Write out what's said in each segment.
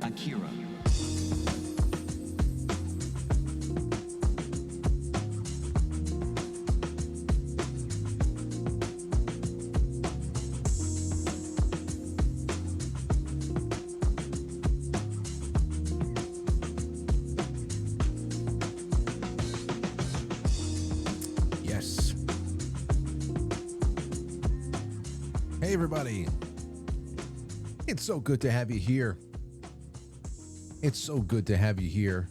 Akira. Yes. Hey, everybody. It's so good to have you here. It's so good to have you here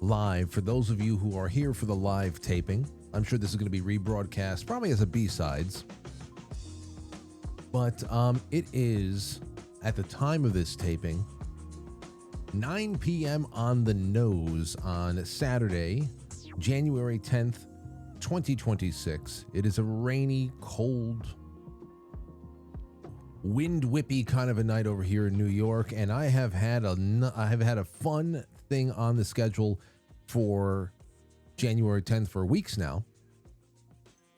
live. For those of you who are here for the live taping, I'm sure this is going to be rebroadcast, probably as a B-sides. But it is, at the time of this taping, 9 p.m. on the nose on Saturday, January 10th, 2026. It is a rainy, cold, wind whippy kind of a night over here in New York, and I have had a fun thing on the schedule for January 10th for weeks now.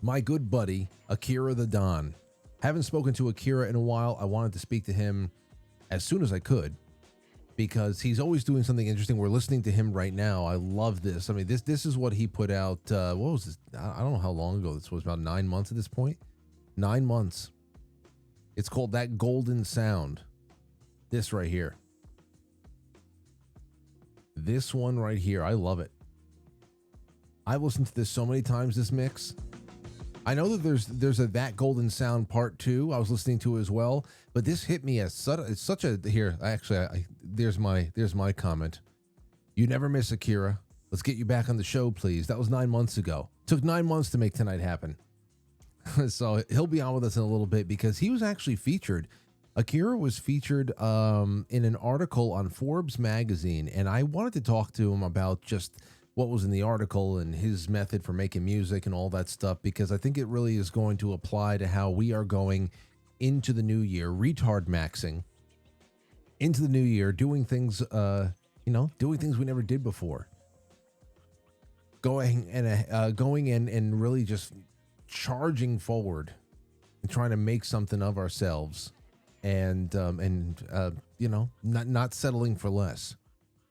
My good buddy Akira the Don. Haven't spoken to Akira in a while. I wanted to speak to him as soon as I could because he's always doing something interesting. We're listening to him right now. I love this. I mean, this is what he put out. What was this? I don't know how long ago this was. About 9 months at this point. 9 months. It's called That Golden Sound. This right here. This one right here. I love it. I've listened to this so many times, this mix. I know that there's a That Golden Sound part 2 I was listening to as well, but this hit me as such a here. Actually, there's my comment. You never miss Akira. Let's get you back on the show, please. That was 9 months ago. Took 9 months to make tonight happen. So he'll be on with us in a little bit because he was actually featured. Akira was featured in an article on Forbes magazine, and I wanted to talk to him about just what was in the article and his method for making music and all that stuff, because I think it really is going to apply to how we are going into the new year, retard maxing into the new year, doing things, doing things we never did before, going and really just charging forward and trying to make something of ourselves and not settling for less.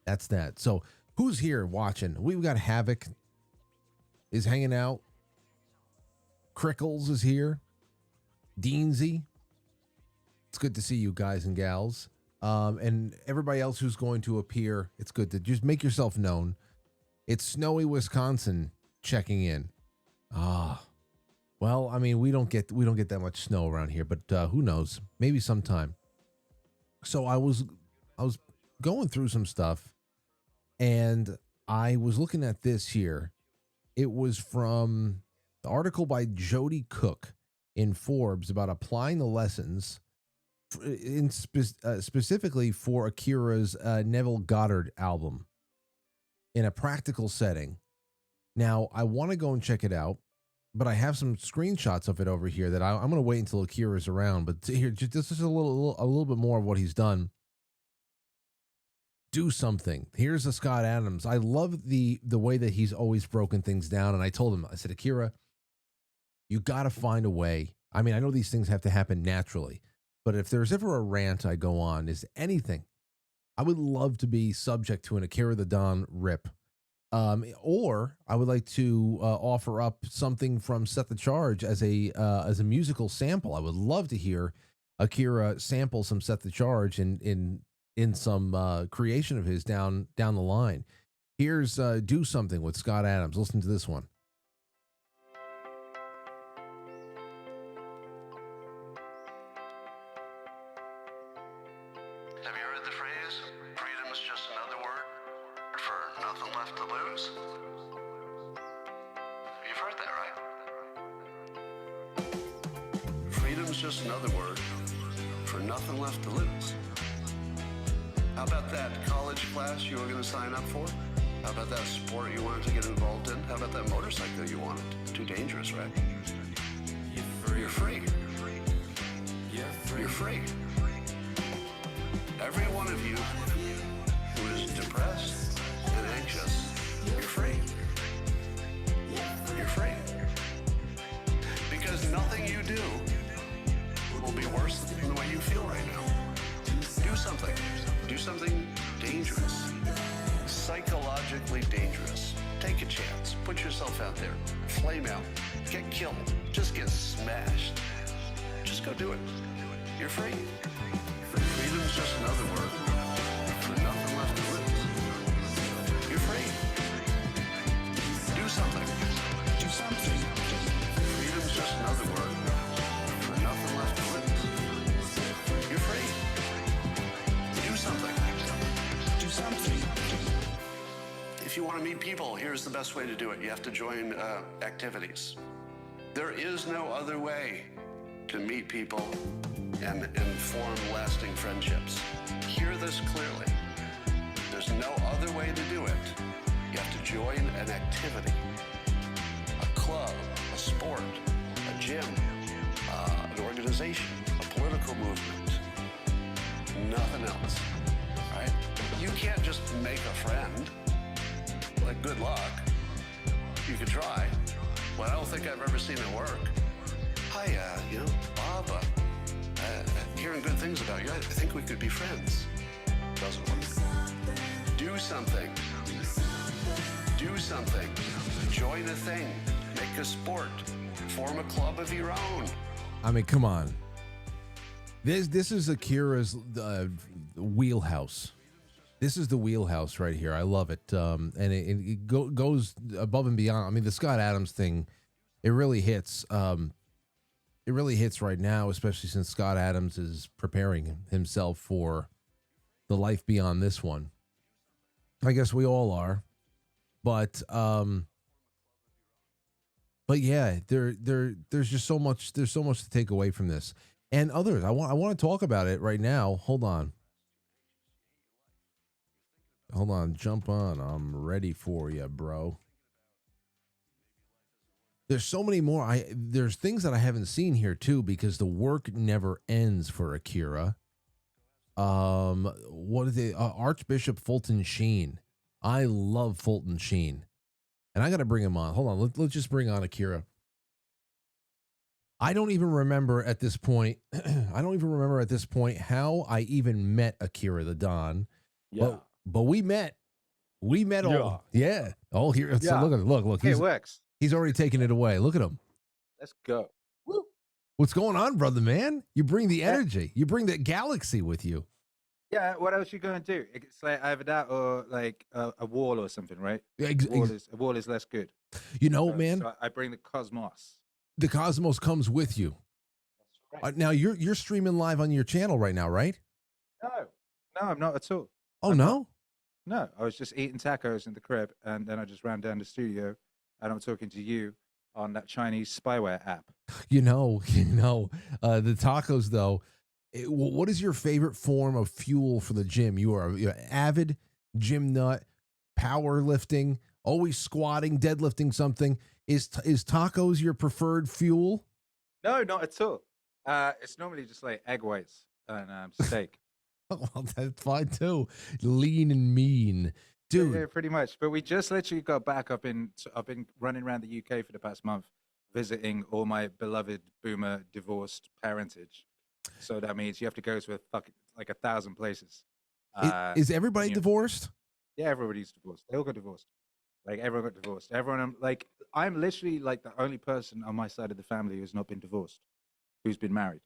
That's that. So who's here watching? We've got Havoc is hanging out. Crickles is here. Deansy. It's good to see you guys and gals. And everybody else who's going to appear. It's good to just make yourself known. It's snowy Wisconsin checking in. Well, I mean, we don't get that much snow around here, but who knows? Maybe sometime. So I was going through some stuff, and I was looking at this here. It was from the article by Jody Cook in Forbes about applying the lessons specifically for Akira's Neville Goddard album in a practical setting. Now, I want to go and check it out. But I have some screenshots of it over here that I'm going to wait until Akira's around. But here, this is a little bit more of what he's done. Do something. Here's a Scott Adams. I love the way that he's always broken things down. And I told him, I said, Akira, you got to find a way. I mean, I know these things have to happen naturally, but if there's ever a rant I go on is anything, I would love to be subject to an Akira the Don rip. Or I would like to offer up something from Set the Charge as a musical sample. I would love to hear Akira sample some Set the Charge in some creation of his down the line. Here's Do Something with Scott Adams. Listen to this one. Have you heard the phrase, freedom is just another word for nothing left to lose? You've heard that, right? Freedom's just another word for nothing left to lose. How about that college class you were going to sign up for? How about that sport you wanted to get involved in? How about that motorcycle you wanted? Too dangerous, right? You're free. You're free. you're free. Every one of you who is depressed and anxious, you're free. You're free. Because nothing you do will be worse than the way you feel right now. Do something. Do something dangerous. Psychologically dangerous. Take a chance. Put yourself out there. Flame out. Get killed. Just get smashed. Just go do it. You're free. Freedom's just another word for nothing left to lose. You're free. Do something. Do something. Freedom's just another word for nothing left to lose. You're free. Do something. Do something. If you want to meet people, here's the best way to do it. You have to join activities. There is no other way to meet people and form lasting friendships. Hear this clearly. There's no other way to do it. You have to join an activity, a club, a sport, a gym, an organization, a political movement, nothing else, right? You can't just make a friend. Like, good luck. You could try. Well, I don't think I've ever seen it work. Hi, Bob, hearing good things about you. I think we could be friends. Doesn't work. Do something. Do something. Join a thing. Make a sport. Form a club of your own. I mean, come on. This is Akira's wheelhouse. This is the wheelhouse right here. I love it. And it goes above and beyond. I mean, the Scott Adams thing, it really hits. It really hits right now, especially since Scott Adams is preparing himself for the life beyond this one. I guess we all are. But yeah, there's just so much. There's so much to take away from this, and others. I want to talk about it right now. Hold on. Jump on. I'm ready for you, bro. There's so many more. There's things that I haven't seen here too, because the work never ends for Akira. What is it? Archbishop Fulton Sheen. I love Fulton Sheen, and I got to bring him on. Hold on. Let's just bring on Akira. I don't even remember at this point. How I even met Akira the Don. Yeah. But we met. All. Yeah. All here. So look. It works. He's already taken it away. Look at him. Let's go. Woo. What's going on, brother, man? You bring the energy. You bring the galaxy with you. Yeah, what else you going to do? It's like either that or like a wall or something, right? A wall is less good. You know, man. So I bring the cosmos. The cosmos comes with you. That's right. Now, you're streaming live on your channel right now, right? No, I'm not at all. Oh, no? No, I was just eating tacos in the crib, and then I just ran down the studio, and I'm talking to you on that Chinese spyware app. The tacos, though. What is your favorite form of fuel for the gym? You're an avid gym nut, powerlifting, always squatting, deadlifting something. Is tacos your preferred fuel? No, not at all. It's normally just like egg whites and steak. Well, that's fine too. Lean and mean, dude. Yeah, pretty much. But we just literally got back. I've been running around the UK for the past month, visiting all my beloved boomer divorced parentage. So that means you have to go to like 1,000 places. Is everybody divorced? Yeah, everybody's divorced. They all got divorced. Like everyone got divorced. I'm literally like the only person on my side of the family who's not been divorced, who's been married.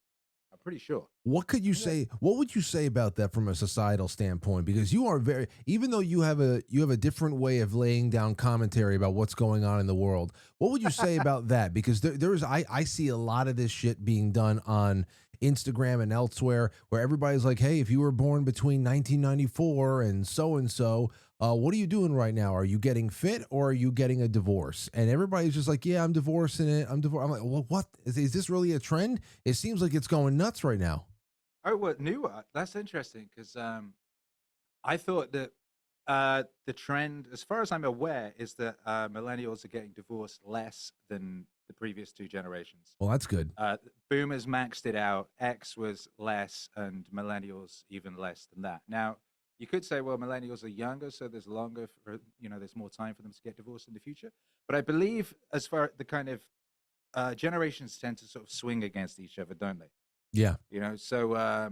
I'm pretty sure. What could you say? What would you say about that from a societal standpoint? Because you are even though you have a different way of laying down commentary about what's going on in the world. What would you say about that? Because I see a lot of this shit being done on Instagram and elsewhere, where everybody's like, "Hey, if you were born between 1994 and so, what are you doing right now? Are you getting fit or are you getting a divorce?" And everybody's just like, "Yeah, I'm divorcing it. I'm divorced." I'm like, "Well, what is this really a trend? It seems like it's going nuts right now." Oh, what new? That's interesting because I thought that The trend, as far as I'm aware, is that millennials are getting divorced less than the previous two generations. Well, that's good. Boomers maxed it out. X was less, and millennials even less than that. Now, you could say, well, millennials are younger, so there's longer, for, there's more time for them to get divorced in the future. But I believe, as far the kind of generations tend to sort of swing against each other, don't they? Yeah. So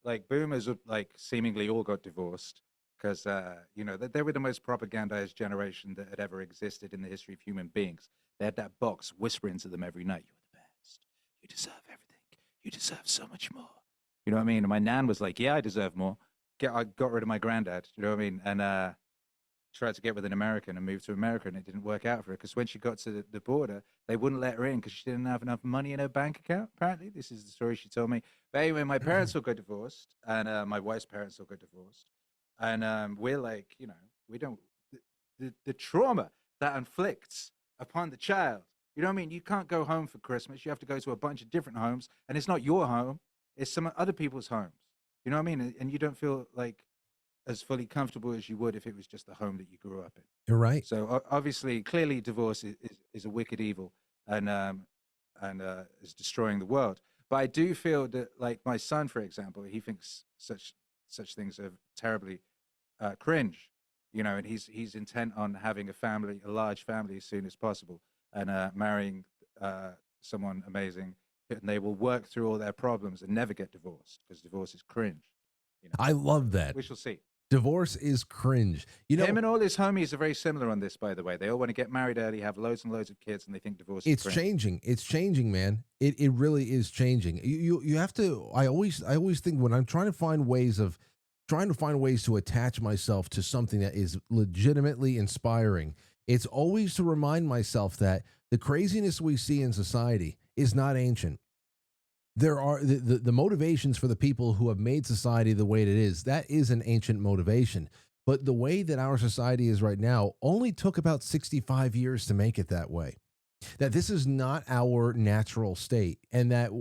like boomers like seemingly all got divorced because they were the most propagandized generation that had ever existed in the history of human beings. They had that box whispering to them every night, "You're the best. You deserve everything. You deserve so much more." You know what I mean? And my nan was like, "Yeah, I deserve more." I got rid of my granddad. You know what I mean? And tried to get with an American and moved to America, and it didn't work out for her because when she got to the border, they wouldn't let her in because she didn't have enough money in her bank account. Apparently, this is the story she told me. But anyway, my parents all got divorced, and my wife's parents all got divorced, and we're like, we don't the trauma that inflicts upon the child. You know what I mean? You can't go home for Christmas. You have to go to a bunch of different homes, and it's not your home; it's some other people's homes. You know what I mean? And you don't feel like as fully comfortable as you would if it was just the home that you grew up in. You're right. So obviously, clearly, divorce is a wicked evil and is destroying the world. But I do feel that, like my son, for example, he thinks such things are terribly cringe, and he's intent on having a large family as soon as possible, and marrying someone amazing, and they will work through all their problems and never get divorced because divorce is cringe. I love that. We shall see. Divorce is cringe. Him and all his homies are very similar on this, by the way. They all want to get married early, have loads and loads of kids, and they think divorce is cringe. Changing. It's changing, man. It really is changing. You have to. I always think when I'm trying to find ways to attach myself to something that is legitimately inspiring, it's always to remind myself that the craziness we see in society is not ancient. There are the motivations for the people who have made society the way it is. That is an ancient motivation. But the way that our society is right now only took about 65 years to make it that way. That this is not our natural state, and that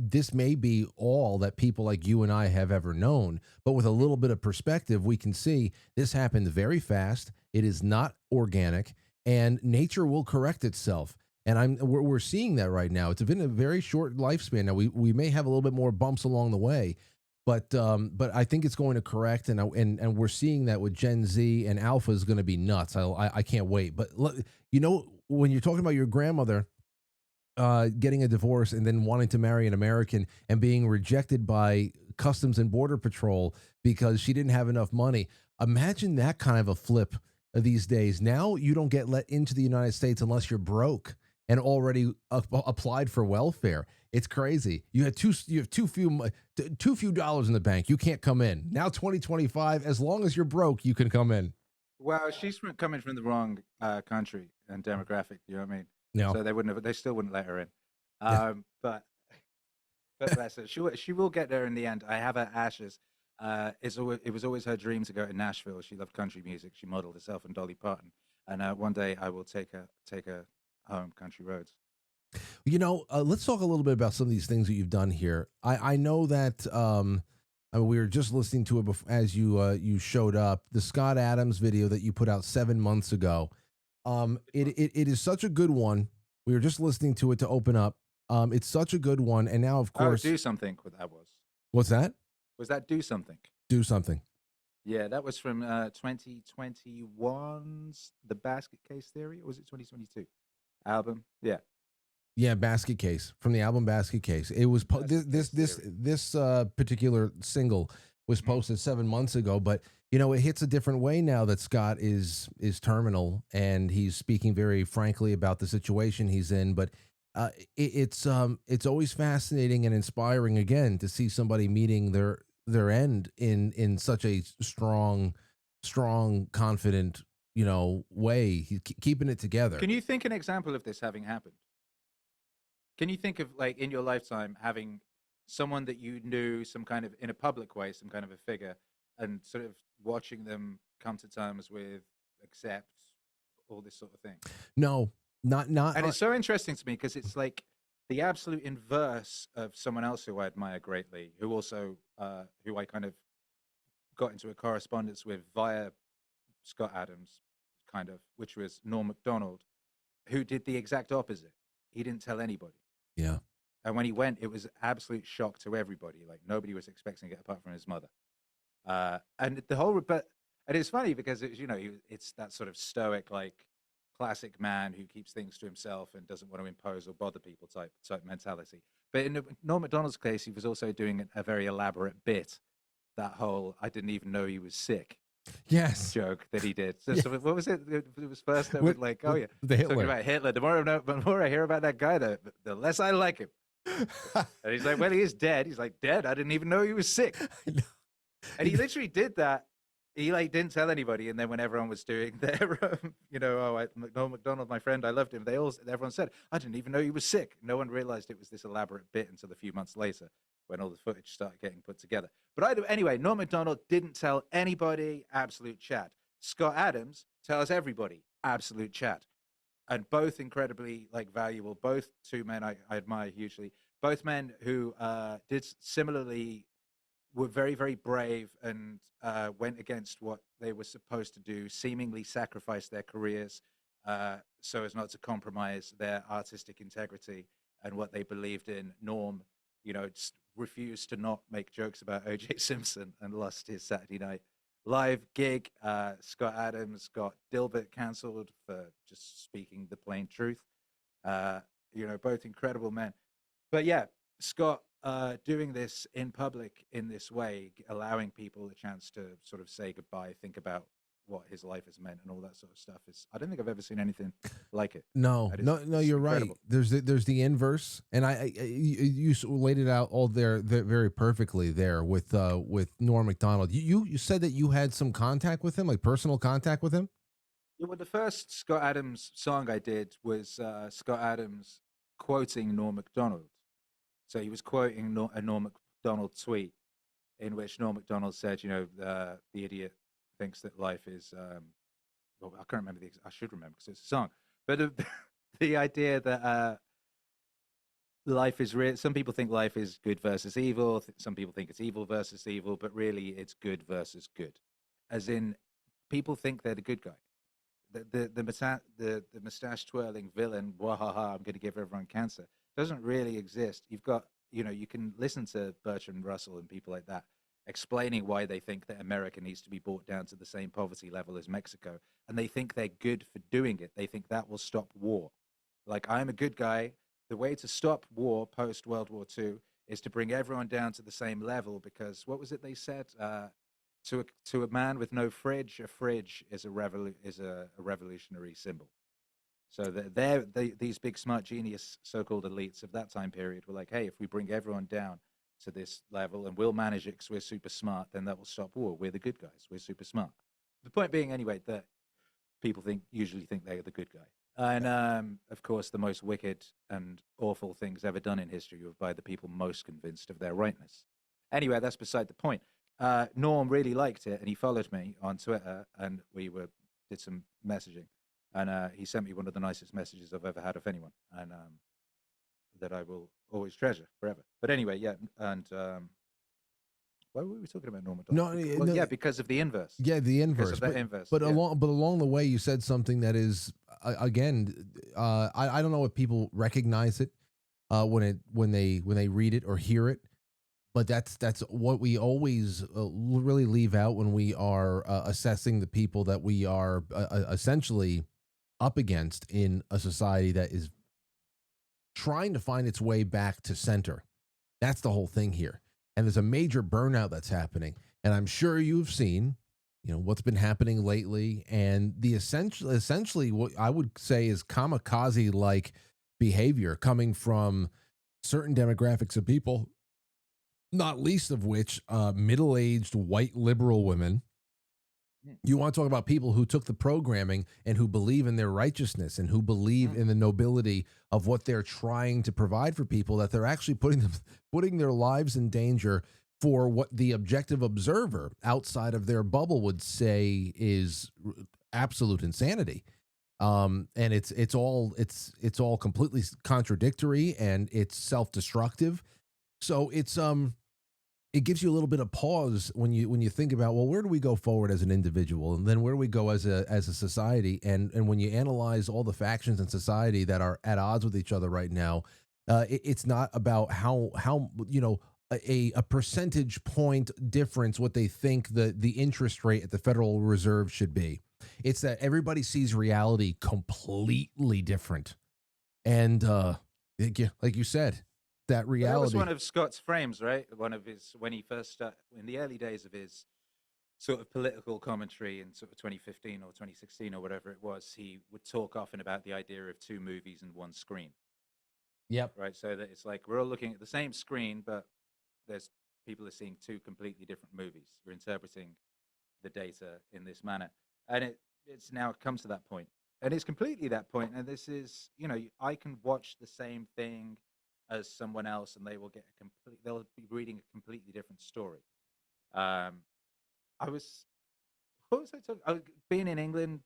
this may be all that people like you and I have ever known. But with a little bit of perspective, we can see this happened very fast. It is not organic, and nature will correct itself. And we're seeing that right now. It's been a very short lifespan. Now we may have a little bit more bumps along the way, but I think it's going to correct. And we're seeing that with Gen Z, and Alpha is going to be nuts. I can't wait. But when you're talking about your grandmother getting a divorce and then wanting to marry an American and being rejected by Customs and Border Patrol because she didn't have enough money, imagine that kind of a flip these days. Now you don't get let into the United States unless you're broke and already applied for welfare. It's crazy. You have too few dollars in the bank. You can't come in. Now 2025, as long as you're broke, you can come in. Well, she's coming from the wrong country and demographic. You know what I mean? No. So they still wouldn't let her in. But bless her. She will get there in the end. I have her ashes. It was always her dream to go to Nashville. She loved country music. She modeled herself on Dolly Parton. And one day I will take her home, country roads. Let's talk a little bit about some of these things that you've done here. I know that we were just listening to it as you showed up, the Scott Adams video that you put out 7 months ago. It is such a good one. We were just listening to it to open up. It's such a good one, and now of course, do something. What that was? What's that? Was that do something? Do something. Yeah, that was from 2021's The Basket Case Theory, or was it 2022 album? Yeah, Basket Case, from the album Basket Case. It was this particular single was posted 7 months ago, but it hits a different way now that Scott is terminal, and he's speaking very frankly about the situation he's in. But it's always fascinating and inspiring again to see somebody meeting their end in such a strong, confident, way. He's keeping it together. Can you think an example of this having happened? Can you think of, like, in your lifetime, having someone that you knew in a public way, some kind of a figure, and sort of watching them come to terms with, accept all this sort of thing? No, not. And it's so interesting to me because it's like the absolute inverse of someone else who I admire greatly, who also, who I kind of got into a correspondence with via Scott Adams, kind of, which was Norm MacDonald, who did the exact opposite. He didn't tell anybody. Yeah. And when he went, it was absolute shock to everybody. Like nobody was expecting it apart from his mother. And the whole, and it's funny because it's, it's that sort of stoic, like classic man who keeps things to himself and doesn't want to impose or bother people type mentality. But in Norm MacDonald's case, he was also doing a very elaborate bit. That whole "I didn't even know he was sick" joke that he did. So, so what was it? It was first with like, oh yeah, the Hitler. Talking about Hitler. The more I hear about that guy, the less I like him. And he's like, well, he is dead. He's like, dead? I didn't even know he was sick. And he literally did that. He like didn't tell anybody, and then when everyone was doing their, Norm MacDonald, my friend, I loved him. Everyone said, I didn't even know he was sick. No one realized it was this elaborate bit until a few months later, when all the footage started getting put together. But anyway, Norm MacDonald didn't tell anybody. Absolute chat. Scott Adams tells everybody. Absolute chat. And both incredibly like valuable. Both two men I admire hugely. Both men who did similarly. Were very, very brave and went against what they were supposed to do, seemingly sacrificed their careers so as not to compromise their artistic integrity and what they believed in. Norm, refused to not make jokes about O.J. Simpson and lost his Saturday Night Live gig. Scott Adams got Dilbert canceled for just speaking the plain truth. Both incredible men. But yeah, Scott doing this in public in this way, allowing people a chance to sort of say goodbye, think about what his life has meant and all that sort of stuff I don't think I've ever seen anything like it. No, you're incredible. Right. There's the inverse, and you laid it out all there very perfectly there with Norm MacDonald. You said that you had some contact with him, like personal contact with him. Yeah, well, the first Scott Adams song I did was Scott Adams quoting Norm MacDonald. So he was quoting a Norm MacDonald tweet in which Norm MacDonald said, the idiot thinks that life is, well, I can't remember I should remember because it's a song, but the idea that life is real. Some people think life is good versus evil. Some people think it's evil versus evil, but really it's good versus good. As in, people think they're the good guy. The mustache twirling villain, wahaha, I'm going to give everyone cancer, doesn't really exist. You've got, you can listen to Bertrand Russell and people like that explaining why they think that America needs to be brought down to the same poverty level as Mexico. And they think they're good for doing it. They think that will stop war. Like, I'm a good guy. The way to stop war post World War II is to bring everyone down to the same level because what was it they said? To a man with no fridge, a fridge is a revolutionary symbol. So these big smart genius so-called elites of that time period were like, hey, if we bring everyone down to this level and we'll manage it because we're super smart, then that will stop war. We're the good guys. We're super smart. The point being, anyway, that people usually think they're the good guy. And of course, the most wicked and awful things ever done in history were by the people most convinced of their rightness. Anyway, that's beside the point. Norm really liked it, and he followed me on Twitter, and we did some messaging. And he sent me one of the nicest messages I've ever had of anyone, and that I will always treasure forever. But anyway, yeah, and why were we talking about Norm MacDonald? No, because of the inverse. Yeah, the inverse. Because of that inverse. But along the way, you said something that is again, I don't know if people recognize it when they read it or hear it. But that's what we always really leave out when we are assessing the people that we are essentially up against in a society that is trying to find its way back to center. That's the whole thing here. And there's a major burnout that's happening. And I'm sure you've seen, what's been happening lately. And the essentially what I would say is kamikaze-like behavior coming from certain demographics of people, not least of which middle-aged white liberal women. You want to talk about people who took the programming and who believe in their righteousness and who believe in the nobility of what they're trying to provide for people, that they're actually putting their lives in danger for what the objective observer outside of their bubble would say is absolute insanity. And it's all completely contradictory, and it's self-destructive. So it's it gives you a little bit of pause when you think about, well, where do we go forward as an individual, and then where do we go as a society, and when you analyze all the factions in society that are at odds with each other right now, it's not about how a percentage point difference what they think the interest rate at the Federal Reserve should be. It's that everybody sees reality completely different, and like you said, that reality. That was one of Scott's frames, right? One of his, when he first started, in the early days of his sort of political commentary in sort of 2015 or 2016 or whatever it was, he would talk often about the idea of two movies and one screen. Yep. Right. So that it's like we're all looking at the same screen, but there's people are seeing two completely different movies. You're interpreting the data in this manner. And it's now come to that point. And it's completely that point. And this is, I can watch the same thing as someone else, and they'll be reading a completely different story. What was I talking? Being in England,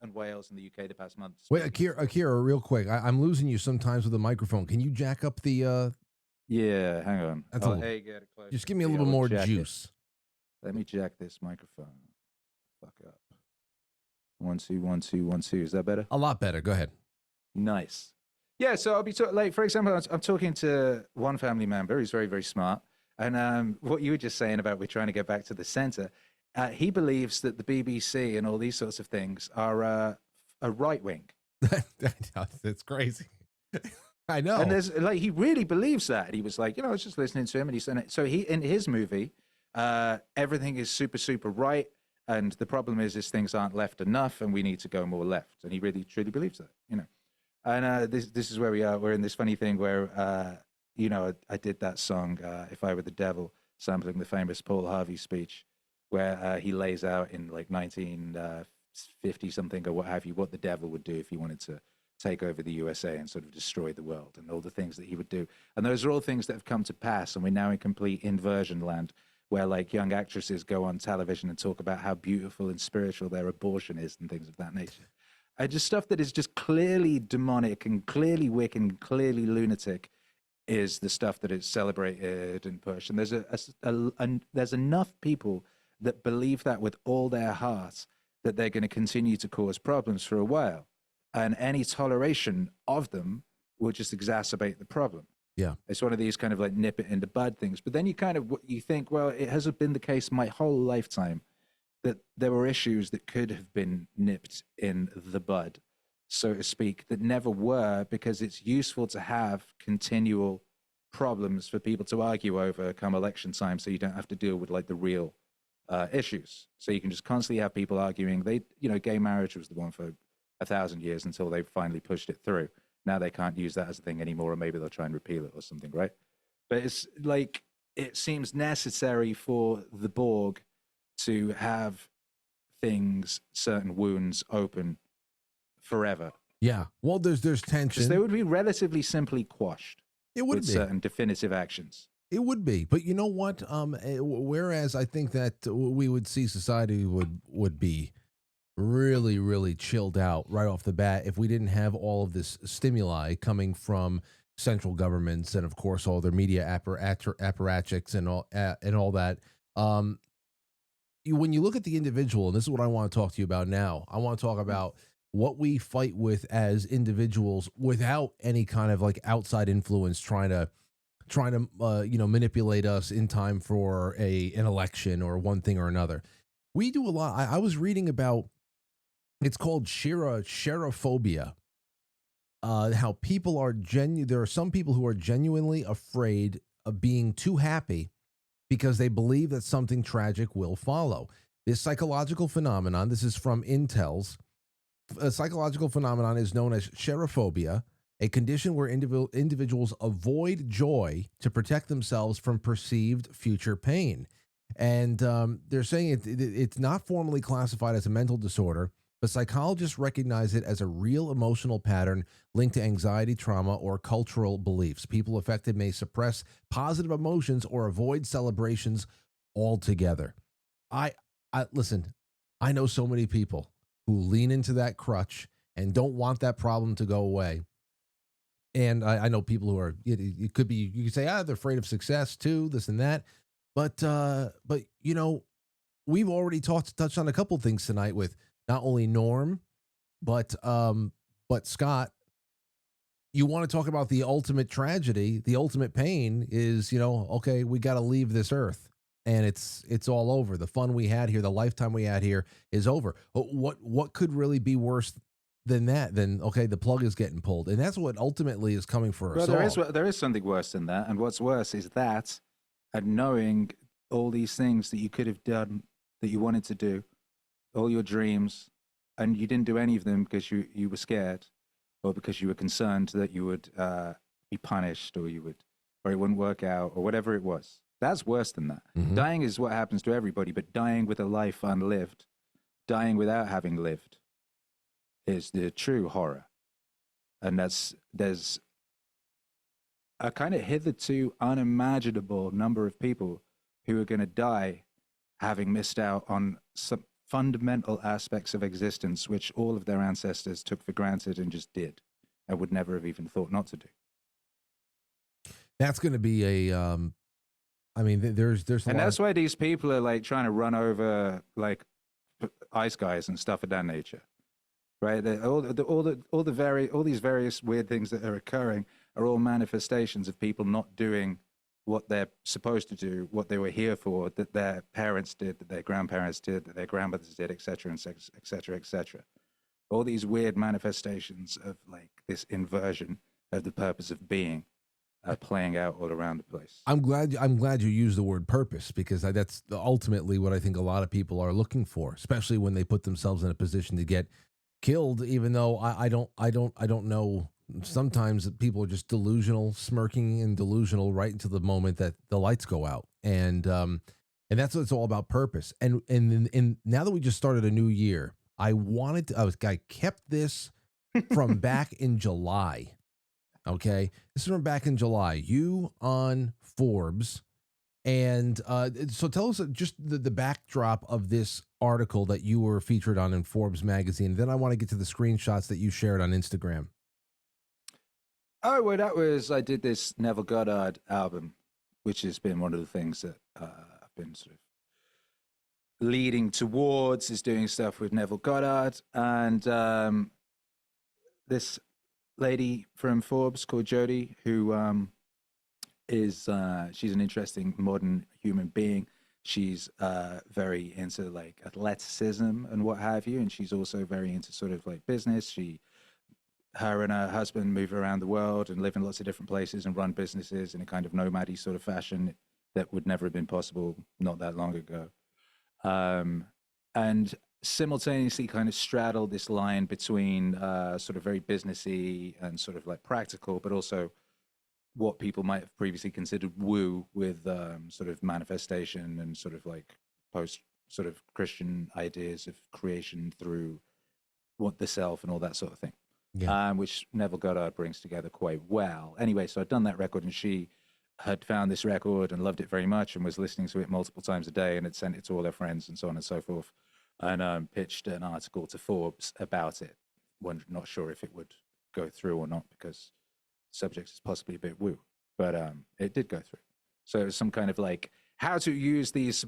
and Wales and the UK the past month. Wait, Akira, real quick. I'm losing you sometimes with the microphone. Can you jack up the? Yeah, hang on. Hey, get it close. Just give me a little bit more juice. Let me jack this microphone. Fuck up. 1 2 1 2 1 2. Is that better? A lot better. Go ahead. Nice. Yeah, so I'll be like, for example, I'm talking to one family member who's very, very smart, and what you were just saying about we're trying to get back to the center. He believes that the BBC and all these sorts of things are a right wing. That's crazy. I know. And there's like he really believes that. He was like, I was just listening to him, and he said, so he in his movie, everything is super, super right, and the problem is things aren't left enough, and we need to go more left. And he really, truly believes that. And this is where we are. We're in this funny thing where, I did that song, If I Were the Devil, sampling the famous Paul Harvey speech, where he lays out in like 1950 something or what have you, what the devil would do if he wanted to take over the USA and sort of destroy the world, and all the things that he would do. And those are all things that have come to pass, and we're now in complete inversion land, where like young actresses go on television and talk about how beautiful and spiritual their abortion is and things of that nature. Just stuff that is just clearly demonic and clearly wicked and clearly lunatic is the stuff that is celebrated and pushed. And there's enough people that believe that with all their hearts that they're going to continue to cause problems for a while. And any toleration of them will just exacerbate the problem. Yeah. It's one of these kind of like nip it in the bud things. But then you think, well, it hasn't been the case my whole lifetime that there were issues that could have been nipped in the bud, so to speak, that never were, because it's useful to have continual problems for people to argue over come election time, so you don't have to deal with like the real issues. So you can just constantly have people arguing. Gay marriage was the one for 1,000 years until they finally pushed it through. Now they can't use that as a thing anymore, or maybe they'll try and repeal it or something, right? But it's like, it seems necessary for the Borg to have certain wounds open forever. Yeah. Well, there's tension. Because they would be relatively simply quashed. It would with be certain definitive actions. It would be, but you know what? Whereas I think that we would see society would be really, really chilled out right off the bat if we didn't have all of this stimuli coming from central governments and, of course, all their media apparatchiks and all that. When you look at the individual, and this is what I want to talk to you about now, I want to talk about what we fight with as individuals without any kind of like outside influence trying to manipulate us in time for an election or one thing or another. We do a lot. I was reading about, it's called cherophobia. How people are there are some people who are genuinely afraid of being too happy because they believe that something tragic will follow. This psychological phenomenon, this is from Intel's, a psychological phenomenon is known as cherophobia, a condition where individuals avoid joy to protect themselves from perceived future pain. And they're saying it's not formally classified as a mental disorder, but psychologists recognize it as a real emotional pattern linked to anxiety, trauma, or cultural beliefs. People affected may suppress positive emotions or avoid celebrations altogether. I listen, I know so many people who lean into that crutch and don't want that problem to go away. And I know people who are, it could be, you could say, they're afraid of success too, this and that. But you know, we've already touched on a couple things tonight with not only Norm, but Scott. You want to talk about the ultimate tragedy, the ultimate pain is, you know, okay, we got to leave this earth, and it's all over. The fun we had here, the lifetime we had here is over. What could really be worse than that? Then okay, the plug is getting pulled, and that's what ultimately is coming for us all. There is something worse than that, and what's worse is that, and knowing all these things that you could have done, that you wanted to do, all your dreams, and you didn't do any of them because you were scared, or because you were concerned that you would be punished, or it wouldn't work out, or whatever it was. That's worse than that. Mhm. Dying is what happens to everybody, but dying with a life unlived, dying without having lived, is the true horror. And there's a kind of hitherto unimaginable number of people who are going to die having missed out on some fundamental aspects of existence which all of their ancestors took for granted and just did and would never have even thought not to do. That's going to be a I mean, there's And that's why these people are like trying to run over like ice guys and stuff of that nature, right? All these various weird things that are occurring are all manifestations of people not doing what they're supposed to do, what they were here for, that their parents did, that their grandparents did, that their grandmothers did, et cetera, et cetera, et cetera. All these weird manifestations of like this inversion of the purpose of being playing out all around the place. I'm glad you used the word purpose, because that's ultimately what I think a lot of people are looking for, especially when they put themselves in a position to get killed. Even though I don't know. Sometimes people are just delusional, smirking and delusional right into the moment that the lights go out, and that's what it's all about, purpose. And now that we just started a new year, I kept this from back in July. Okay, this is from back in July. You on Forbes, and so tell us just the backdrop of this article that you were featured on in Forbes magazine. Then I want to get to the screenshots that you shared on Instagram. Oh, well, I did this Neville Goddard album, which has been one of the things that I've been sort of leading towards, is doing stuff with Neville Goddard. And this lady from Forbes called Jodie, who she's an interesting modern human being. She's very into like athleticism and what have you. And she's also very into sort of like business. Her and her husband move around the world and live in lots of different places and run businesses in a kind of nomad-y sort of fashion that would never have been possible not that long ago. And simultaneously kind of straddle this line between sort of very businessy and sort of like practical, but also what people might have previously considered woo with sort of manifestation and sort of like post sort of Christian ideas of creation through what the self and all that sort of thing. Yeah. Which Neville Goddard brings together quite well. Anyway, so I'd done that record, and she had found this record and loved it very much and was listening to it multiple times a day, and had sent it to all her friends and so on and so forth, and pitched an article to Forbes about it. Not sure if it would go through or not, because the subject is possibly a bit woo, but it did go through. So it was some kind of like how to use these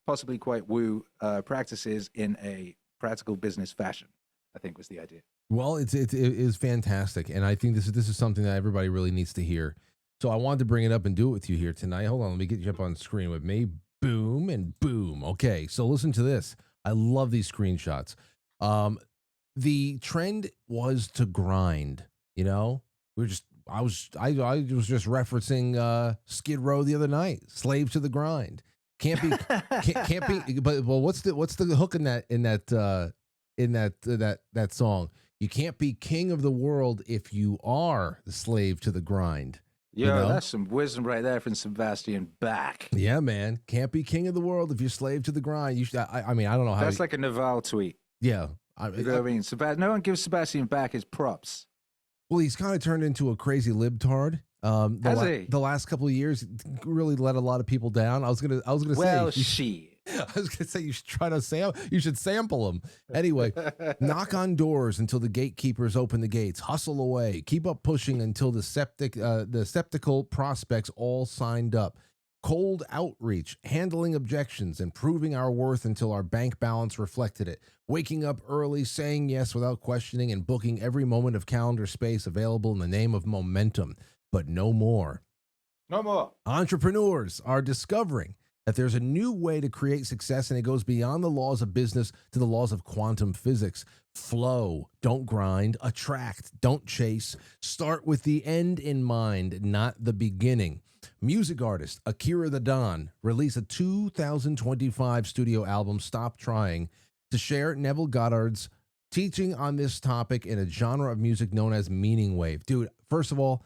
possibly quite woo practices in a practical business fashion, I think was the idea. Well, it is fantastic, and I think this is something that everybody really needs to hear. So I wanted to bring it up and do it with you here tonight. Hold on, let me get you up on screen with me. Boom and boom. Okay, so listen to this. I love these screenshots. The trend was to grind. You know, I was just referencing Skid Row the other night. Slave to the grind. Can't be. But well, what's the hook in that song? You can't be king of the world if you are the slave to the grind. Yo, you know? That's some wisdom right there from Sebastian Bach. Yeah, man. Can't be king of the world if you're slave to the grind. You should. I mean, I don't know how. That's like a Naval tweet. Yeah, you know what I mean. No one gives Sebastian Bach his props. Well, he's kind of turned into a crazy libtard. The last couple of years really let a lot of people down. I was gonna say. I was gonna say you should sample them. Anyway, knock on doors until the gatekeepers open the gates. Hustle away. Keep up pushing until the skeptical prospects all signed up. Cold outreach, handling objections, and proving our worth until our bank balance reflected it. Waking up early, saying yes without questioning, and booking every moment of calendar space available in the name of momentum. But no more. No more. Entrepreneurs are discovering that there's a new way to create success, and it goes beyond the laws of business to the laws of quantum physics. Flow, don't grind. Attract, don't chase. Start with the end in mind, not the beginning. Music artist Akira the Don released a 2025 studio album, Stop Trying, to share Neville Goddard's teaching on this topic in a genre of music known as meaning wave. Dude, first of all,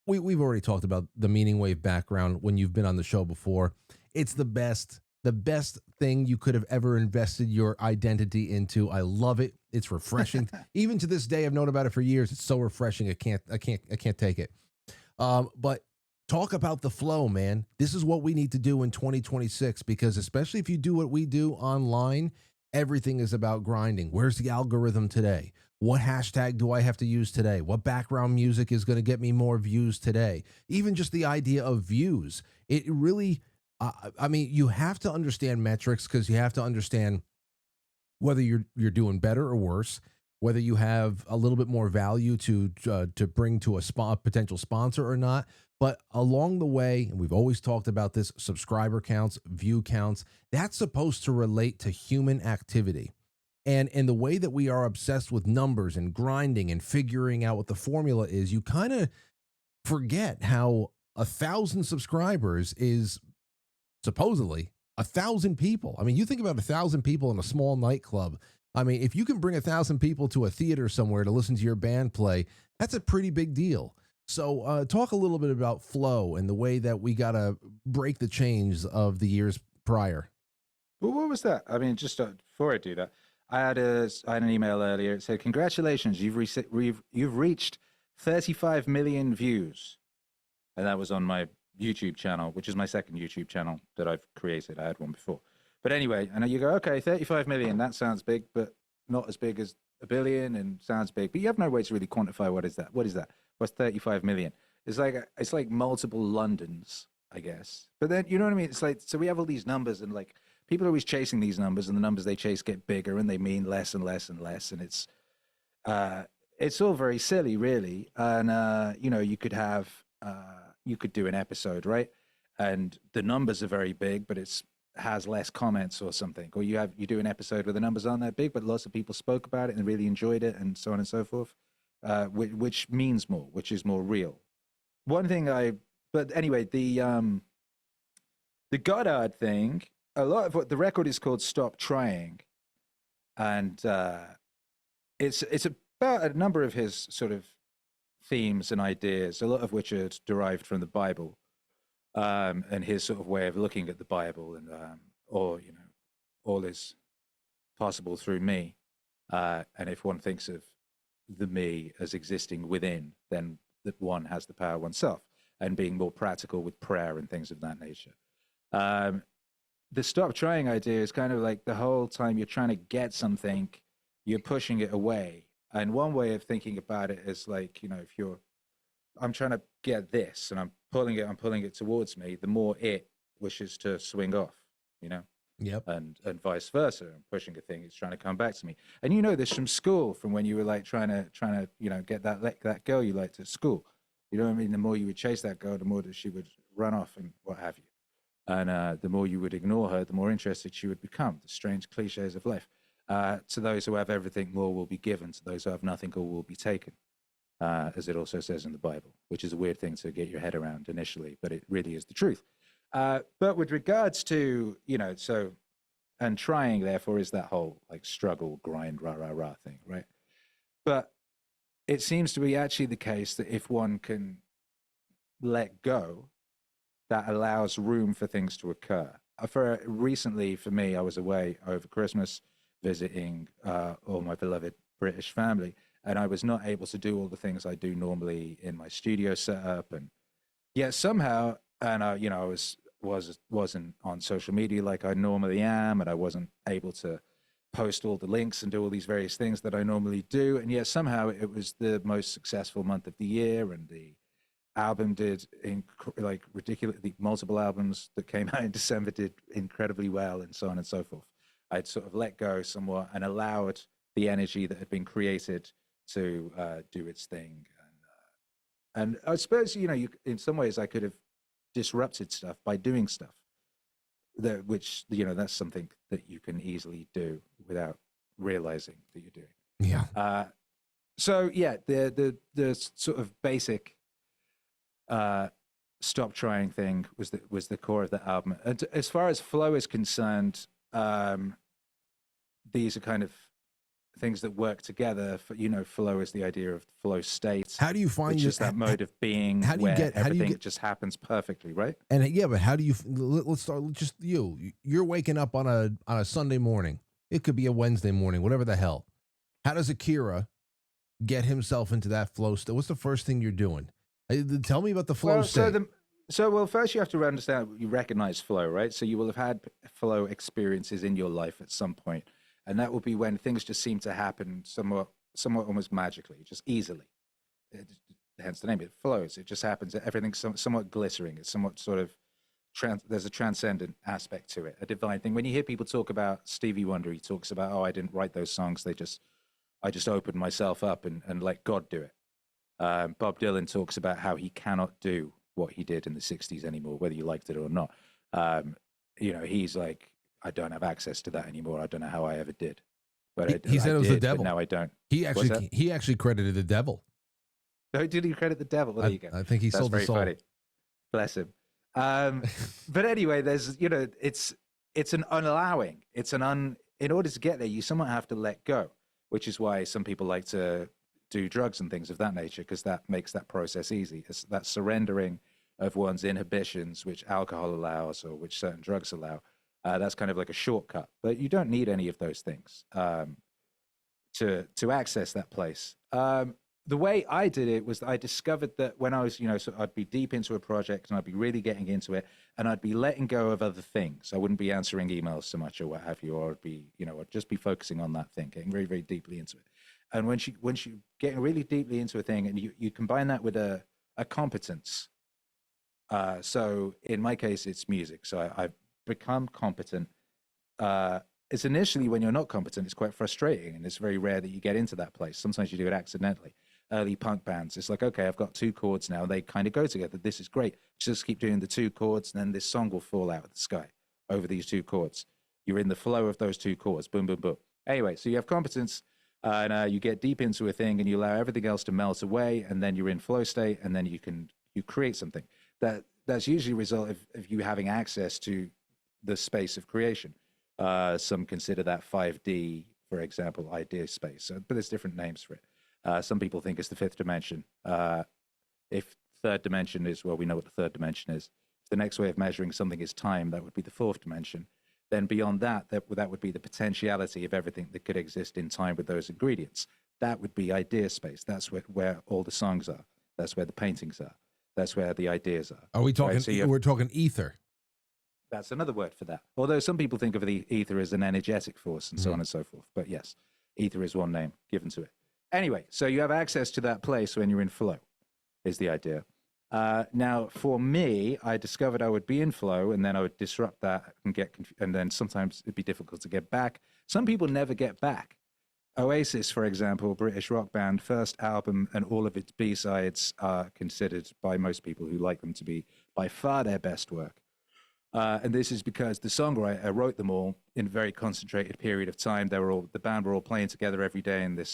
we've already talked about the meaning wave background when you've been on the show before. It's the best thing you could have ever invested your identity into. I love it. It's refreshing. Even to this day, I've known about it for years. It's so refreshing. I can't take it. But talk about the flow, man. This is what we need to do in 2026, because especially if you do what we do online, everything is about grinding. Where's the algorithm today? What hashtag do I have to use today? What background music is going to get me more views today? Even just the idea of views. It really, I mean, you have to understand metrics, because you have to understand whether you're doing better or worse, whether you have a little bit more value to bring to a potential sponsor or not. But along the way, and we've always talked about this, subscriber counts, view counts, that's supposed to relate to human activity. And in the way that we are obsessed with numbers and grinding and figuring out what the formula is, you kind of forget how 1,000 subscribers is supposedly 1,000 people. I mean, you think about 1,000 people in a small nightclub. I mean, if you can bring 1,000 people to a theater somewhere to listen to your band play, that's a pretty big deal. So talk a little bit about flow and the way that we got to break the chains of the years prior. Well, what was that? I mean, just before I do that, I had an email earlier. It said, "Congratulations, you've reached 35 million views," and that was on my YouTube channel, which is my second YouTube channel that I've created. I had one before, but anyway, and you go, okay, 35 million. That sounds big, but not as big as a billion, and sounds big, but you have no way to really quantify what is that. What is that? What's 35 million? It's like multiple Londons, I guess. But then, you know what I mean? It's like, so we have all these numbers, and like, people are always chasing these numbers, and the numbers they chase get bigger, and they mean less and less and less. And it's all very silly, really. And, you know, you could do an episode, right? And the numbers are very big, but has less comments or something. Or you do an episode where the numbers aren't that big, but lots of people spoke about it and really enjoyed it, and so on and so forth, which means more, which is more real. But anyway, the Goddard thing, a lot of what the record is called Stop Trying, and it's about a number of his sort of themes and ideas, a lot of which are derived from the Bible, and his sort of way of looking at the Bible, and or, you know, all is possible through me, and if one thinks of the me as existing within, then that one has the power oneself, and being more practical with prayer and things of that nature. The stop trying idea is kind of like the whole time you're trying to get something, you're pushing it away. And one way of thinking about it is like, you know, I'm trying to get this, and I'm pulling it towards me, the more it wishes to swing off, you know? Yep. And vice versa. I'm pushing a thing, it's trying to come back to me. And you know this from school, from when you were like trying to, you know, get that girl you liked at school. You know what I mean? The more you would chase that girl, the more that she would run off and what have you. And the more you would ignore her, the more interested she would become. The strange cliches of life. To those who have everything, more will be given. To those who have nothing, all will be taken. As it also says in the Bible, which is a weird thing to get your head around initially, but it really is the truth. But with regards to, you know, so, and trying, therefore, is that whole like struggle, grind, rah, rah, rah thing, right? But it seems to be actually the case that if one can let go, that allows room for things to occur. Recently, for me, I was away over Christmas visiting all my beloved British family, and I was not able to do all the things I do normally in my studio setup, and yet somehow, and you know, I wasn't on social media like I normally am, and I wasn't able to post all the links and do all these various things that I normally do, and yet somehow it was the most successful month of the year, and album did like ridiculously multiple albums that came out in December did incredibly well, and so on and so forth. I'd sort of let go somewhat and allowed the energy that had been created to do its thing. And I suppose, in some ways I could have disrupted stuff by doing stuff which, that's something that you can easily do without realizing that you're doing. Yeah. So yeah, the sort of basic stop trying thing was the core of the album. And as far as flow is concerned, these are kind of things that work together. Flow is the idea of flow state. How do you find which is that mode of being where everything just happens perfectly, right? And yeah, but how do you? Let's start just you. You're waking up on a Sunday morning. It could be a Wednesday morning, whatever the hell. How does Akira get himself into that flow state? What's the first thing you're doing? Tell me about the flow state. Well, first you have to understand, you recognize flow, right? So you will have had flow experiences in your life at some point. And that will be when things just seem to happen somewhat almost magically, just easily. Hence the name. It flows. It just happens. Everything's somewhat glittering. It's somewhat sort of, there's a transcendent aspect to it, a divine thing. When you hear people talk about Stevie Wonder, he talks about, I didn't write those songs. I just opened myself up and let God do it. Bob Dylan talks about how he cannot do what he did in the 60s anymore, whether you liked it or not. He's like, I don't have access to that anymore. I don't know how I ever did. But he said it was the devil. Now I don't. He actually credited the devil. No, did he credit the devil? Well, there you go. I think he sold the soul. Funny. Bless him. But anyway, there's it's an unallowing. In order to get there, you somewhat have to let go, which is why some people like to do drugs and things of that nature, because that makes that process easy. It's that surrendering of one's inhibitions, which alcohol allows or which certain drugs allow. That's kind of like a shortcut, but you don't need any of those things to access that place. The way I did it was that I discovered that when I was, so I'd be deep into a project and I'd be really getting into it, and I'd be letting go of other things. I wouldn't be answering emails so much or what have you, or I'd be, I'd just be focusing on that thing, getting very, very deeply into it. And when you getting really deeply into a thing, and you combine that with a competence. So in my case, it's music. So I've become competent. It's initially, when you're not competent, it's quite frustrating, and it's very rare that you get into that place. Sometimes you do it accidentally. Early punk bands, it's like, okay, I've got 2 chords now. They kind of go together. This is great. Just keep doing the 2 chords, and then this song will fall out of the sky over these 2 chords. You're in the flow of those 2 chords. Boom, boom, boom. Anyway, so you have competence, and you get deep into a thing, and you allow everything else to melt away, and then you're in flow state, and then you create something. That's usually a result of you having access to the space of creation. Some consider that 5D, for example, idea space. But there's different names for it. Some people think it's the 5th dimension. If 3rd dimension is, well, we know what the 3rd dimension is. If the next way of measuring something is time, that would be the 4th dimension. Then beyond that would be the potentiality of everything that could exist in time with those ingredients. That would be idea space. That's where all the songs are. That's where the paintings are. That's where the ideas are. Are we talking? Right? So we're talking ether. That's another word for that. Although some people think of the ether as an energetic force and so on and so forth. But yes, ether is one name given to it. Anyway, so you have access to that place when you're in flow, is the idea. Now, for me, I discovered I would be in flow, and then I would disrupt that and and then sometimes it'd be difficult to get back. Some people never get back. Oasis, for example, British rock band, first album and all of its B-sides are considered by most people who like them to be by far their best work. And this is because the songwriter wrote them all in a very concentrated period of time. The band were all playing together every day in the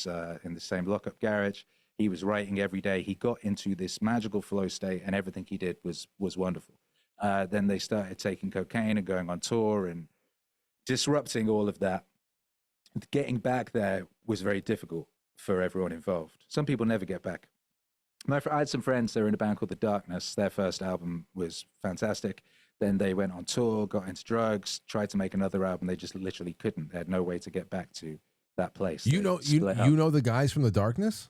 same lockup garage. He was writing every day. He got into this magical flow state, and everything he did was wonderful. Then they started taking cocaine and going on tour and disrupting all of that. Getting back there was very difficult for everyone involved. Some people never get back. I had some friends, they were in a band called The Darkness. Their first album was fantastic. Then they went on tour, got into drugs, tried to make another album. They just literally couldn't. They had no way to get back to that place. You know the guys from The Darkness?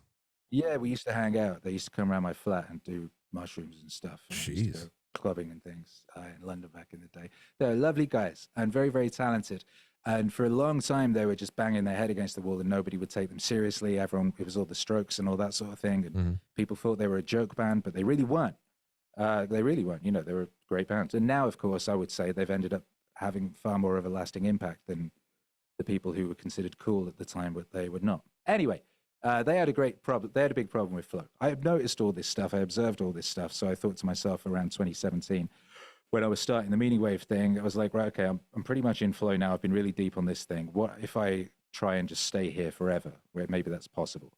Yeah, we used to hang out. They used to come around my flat and do mushrooms and stuff. And Jeez. Clubbing and things in London back in the day. They're lovely guys and very, very talented. And for a long time, they were just banging their head against the wall, and nobody would take them seriously. Everyone, it was all the Strokes and all that sort of thing, and people thought they were a joke band, but they really weren't. They really weren't. You know, they were a great band. And now, of course, I would say they've ended up having far more of a lasting impact than the people who were considered cool at the time, but they were not. Anyway, they had a great problem. They had a big problem with flow. I have noticed all this stuff. I observed all this stuff. So I thought to myself around 2017, when I was starting the meaning wave thing, I was like, right, okay, I'm pretty much in flow now. I've been really deep on this thing. What if I try and just stay here forever, where maybe that's possible?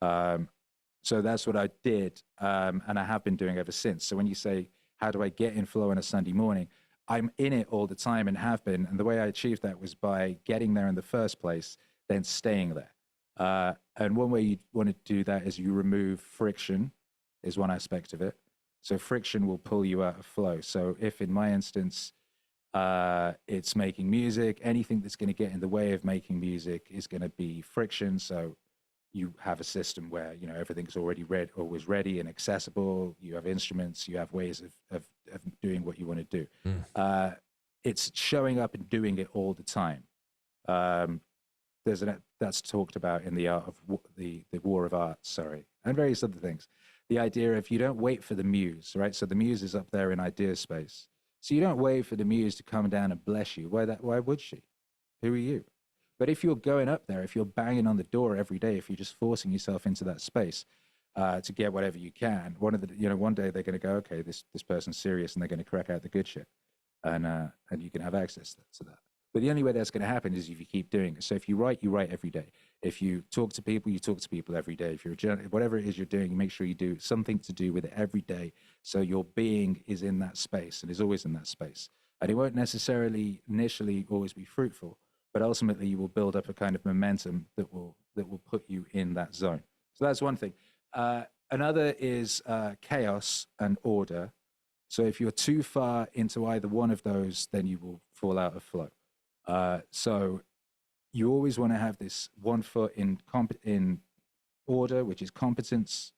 So that's what I did, and I have been doing ever since. So when you say, how do I get in flow on a Sunday morning? I'm in it all the time and have been. And the way I achieved that was by getting there in the first place, then staying there. And one way you want to do that is you remove friction, is one aspect of it. So friction will pull you out of flow. So if in my instance, it's making music, anything that's going to get in the way of making music is going to be friction. So you have a system where, you know, everything's already always ready and accessible. You have instruments, you have ways of doing what you want to do. It's showing up and doing it all the time. That's talked about in the art of the War of Art, and various other things. The idea of you don't wait for the muse, right? So the muse is up there in idea space. So you don't wait for the muse to come down and bless you. Why would she? Who are you? But if you're going up there, if you're banging on the door every day, if you're just forcing yourself into that space to get whatever you can, one day they're going to go, okay, this person's serious, and they're going to crack out the good shit, and you can have access to that. But the only way that's going to happen is if you keep doing it. So if you write every day. If you talk to people, you talk to people every day. If you're a journalist, whatever it is you're doing, you make sure you do something to do with it every day. So your being is in that space and is always in that space. And it won't necessarily initially always be fruitful, but ultimately you will build up a kind of momentum that will put you in that zone. So that's one thing. Another is chaos and order. So if you're too far into either one of those, then you will fall out of flow. So you always want to have this one foot in order, which is competence,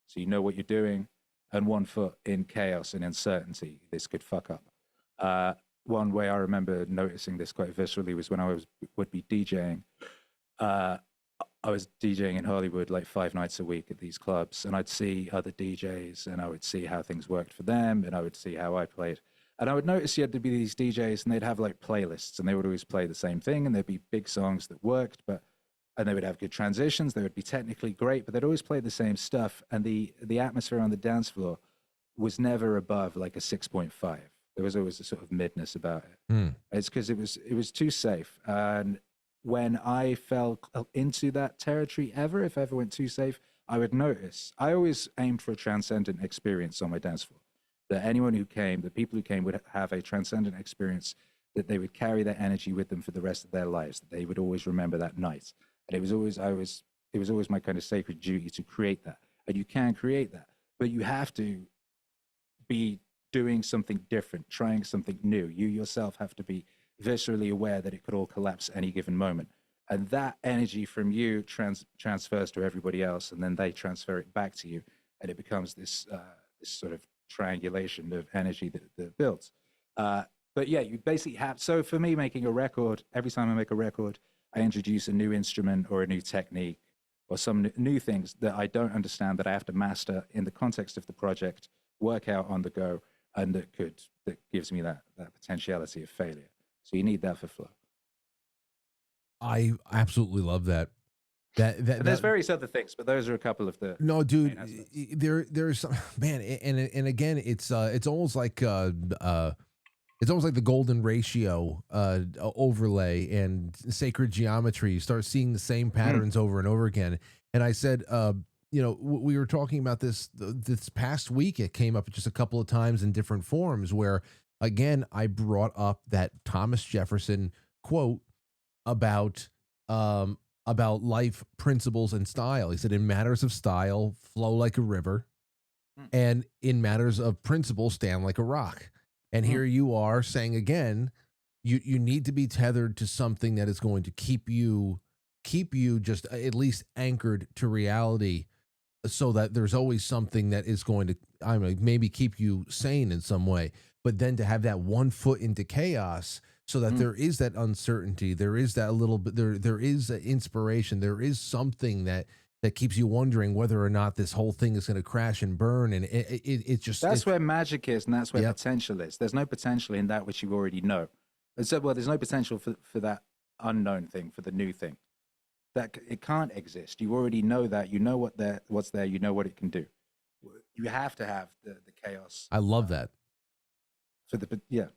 so you know what you're doing, and one foot in chaos and uncertainty. This could fuck up. One way I remember noticing this quite viscerally was when I would be DJing. I was DJing in Hollywood like 5 nights a week at these clubs, and I'd see other DJs, and I would see how things worked for them, and I would see how I played. And I would notice you had to be these DJs, and they'd have like playlists, and they would always play the same thing, and there'd be big songs that worked, and they would have good transitions. They would be technically great, but they'd always play the same stuff. And the atmosphere on the dance floor was never above like a 6.5. There was always a sort of midness about it. It's because it was too safe. And when I fell into that territory if I ever went too safe, I would notice. I always aimed for a transcendent experience on my dance floor. That anyone who came, the people who came, would have a transcendent experience, that they would carry that energy with them for the rest of their lives, that they would always remember that night. And it was always my kind of sacred duty to create that. And you can create that, but you have to be doing something different, trying something new. You yourself have to be viscerally aware that it could all collapse any given moment. And that energy from you transfers to everybody else, and then they transfer it back to you, and it becomes this sort of triangulation of energy that builds. But yeah, you basically have. So for me, making a record, every time I make a record, I introduce a new instrument or a new technique or some new things that I don't understand, that I have to master in the context of the project, work out on the go, and that gives me that potentiality of failure. So you need that for flow. I absolutely love that. There's various other things, but those are a couple of the. No, dude, there's some, man, and again, it's almost like the golden ratio overlay and sacred geometry. You start seeing the same patterns over and over again. And I said, we were talking about this past week. It came up just a couple of times in different forms where, again, I brought up that Thomas Jefferson quote about life principles and style. He said, in matters of style, flow like a river, and in matters of principle, stand like a rock. And here you are saying again, you need to be tethered to something that is going to keep you just at least anchored to reality, so that there's always something that is going to, maybe keep you sane in some way. But then to have that one foot into chaos, so that there is that uncertainty, there is that little bit, there is that inspiration, there is something that keeps you wondering whether or not this whole thing is going to crash and burn, and it just That's where magic is, and that's where Yep. potential is. There's no potential in that which you already know. And so, well, there's no potential for that unknown thing, for the new thing. It can't exist. You already know that. You know what's there. You know what it can do. You have to have the chaos. I love that. For the yeah.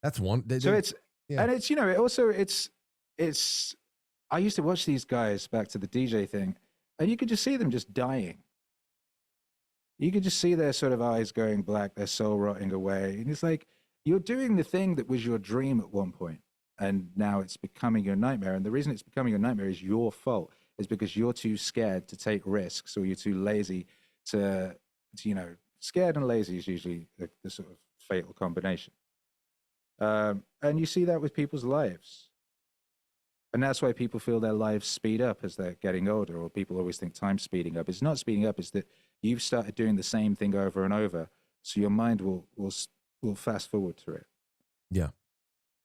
That's one. So it's yeah. and it's it also it's. I used to watch these guys back to the DJ thing, and you could just see them just dying. You could just see their sort of eyes going black, their soul rotting away, and it's like you're doing the thing that was your dream at one point, and now it's becoming your nightmare. And the reason it's becoming your nightmare is your fault. Is because you're too scared to take risks, or you're too lazy to scared and lazy is usually the sort of fatal combination. And you see that with people's lives. And that's why people feel their lives speed up as they're getting older, or people always think time's speeding up. It's not speeding up, it's that you've started doing the same thing over and over. So your mind will fast forward through it. Yeah.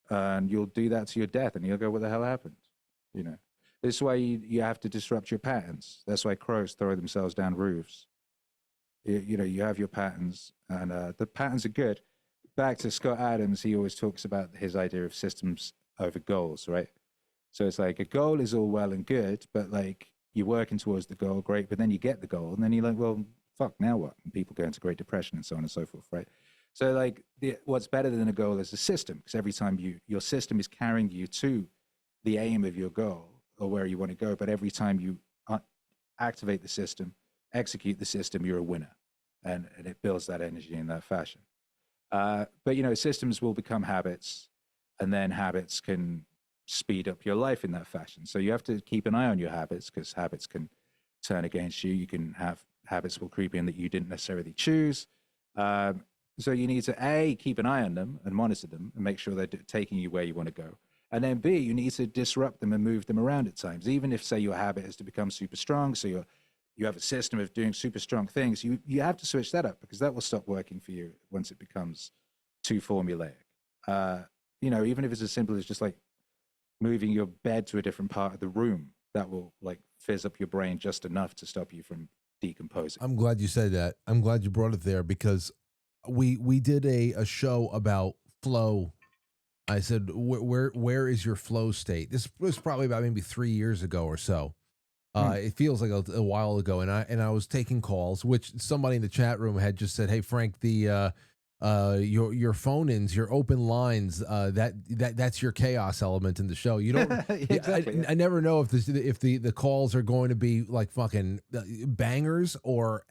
And you'll do that to your death, and you'll go, what the hell happened? This is why you have to disrupt your patterns. That's why crows throw themselves down roofs. You have your patterns, and the patterns are good. Back to Scott Adams, he always talks about his idea of systems over goals, right? So it's like a goal is all well and good, but like you're working towards the goal, great, but then you get the goal, and then you're like, well, fuck, now what? And people go into Great Depression and so on and so forth, right? So like what's better than a goal is a system, because every time your system is carrying you to the aim of your goal or where you want to go, but every time you activate the system, execute the system, you're a winner, and it builds that energy in that fashion. But systems will become habits, and then habits can speed up your life in that fashion. So you have to keep an eye on your habits, because habits can turn against you. You can have habits will creep in that you didn't necessarily choose. So you need to keep an eye on them and monitor them and make sure they're taking you where you want to go. And then B, you need to disrupt them and move them around at times. Even if, say, your habit is to become super strong, so you have a system of doing super strong things, you have to switch that up, because that will stop working for you once it becomes too formulaic. Even if it's as simple as just like moving your bed to a different part of the room, that will like fizz up your brain just enough to stop you from decomposing. I'm glad you said that. I'm glad you brought it there, because we did a show about flow. I said, where is your flow state? This was probably about maybe 3 years ago or so. It feels like a while ago, and I was taking calls, which somebody in the chat room had just said, "Hey Frank, your phone-ins, your open lines, that's your chaos element in the show. You don't. Exactly. I never know if the calls are going to be like fucking bangers or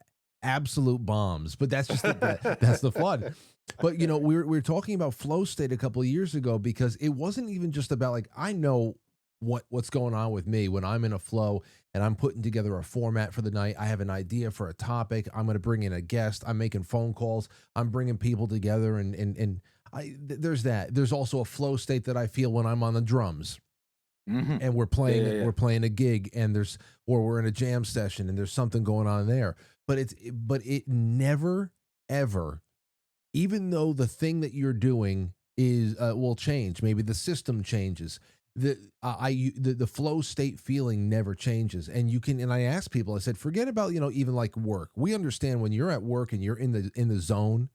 absolute bombs, but that's just that's the fun." But we were talking about flow state a couple of years ago, because it wasn't even just about like, I know what's going on with me when I'm in a flow and I'm putting together a format for the night. I have an idea for a topic. I'm going to bring in a guest. I'm making phone calls. I'm bringing people together, and there's that. There's also a flow state that I feel when I'm on the drums. Mm-hmm. And we're playing a gig, and we're in a jam session, and there's something going on there. But it never ever, even though the thing that you're doing is will change, maybe the system changes, the flow state feeling never changes. And I asked people, I said, forget about even like work. We understand when you're at work and you're in the zone,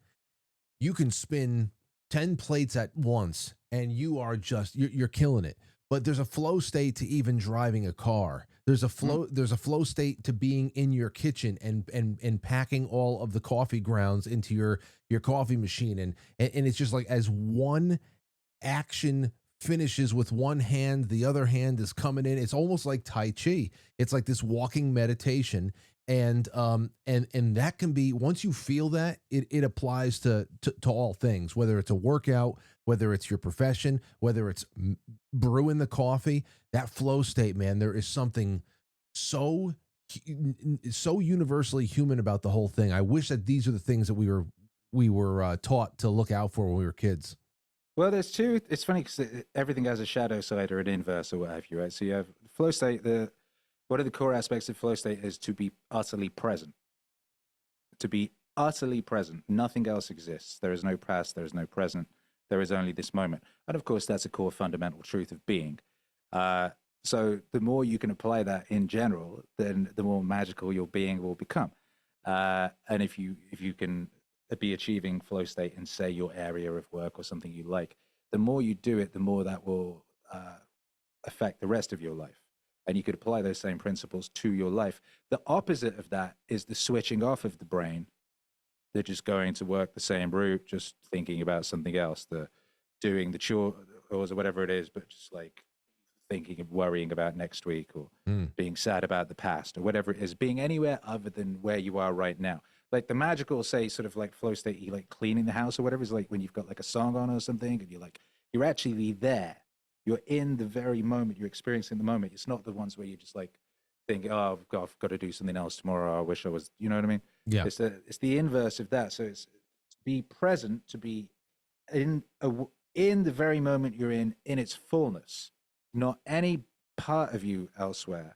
you can spin 10 plates at once and you are just you're killing it. But there's a flow state to even driving a car. There's a flow state to being in your kitchen and packing all of the coffee grounds into your coffee machine, and it's just like, as one action finishes with one hand, the other hand is coming in. It's almost like Tai Chi. It's like this walking meditation, and that can be, once you feel that, it applies to all things, whether it's a workout, whether it's your profession, whether it's brewing the coffee. That flow state, man, there is something so universally human about the whole thing. I wish that these are the things that we were taught to look out for when we were kids. Well, there's two. It's funny because everything has a shadow side or an inverse or what have you, right? So you have flow state. One of the core aspects of flow state is to be utterly present. To be utterly present. Nothing else exists. There is no past. There is no present. There is only this moment. And of course, that's a core fundamental truth of being. So the more you can apply that in general, then the more magical your being will become. And if you can be achieving flow state in, say, your area of work or something you like, the more you do it, the more that will affect the rest of your life. And you could apply those same principles to your life. The opposite of that is the switching off of the brain. They're just going to work the same route, just thinking about something else, the doing the chores or whatever it is, but just like thinking of worrying about next week or being sad about the past or whatever it is, being anywhere other than where you are right now. Like the magical, say, sort of like flow state, you like cleaning the house or whatever, is like when you've got like a song on or something and you're actually there. You're in the very moment, you're experiencing the moment. It's not the ones where you just like think, oh, I've got to do something else tomorrow. I wish I was, you know what I mean? Yeah. It's the inverse of that. So it's to be present, to be in the very moment you're in its fullness, not any part of you elsewhere.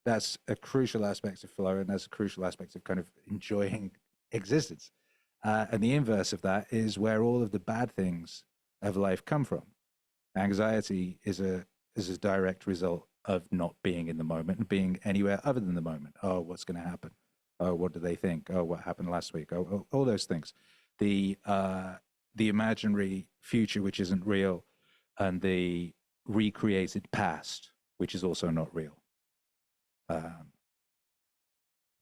That's a crucial aspect of flow, and that's a crucial aspect of kind of enjoying existence. And the inverse of that is where all of the bad things of life come from. Anxiety is a direct result of not being in the moment and being anywhere other than the moment. Oh, what's going to happen? Oh, what do they think? Oh, what happened last week? Oh, all those things. The imaginary future, which isn't real, and the recreated past, which is also not real.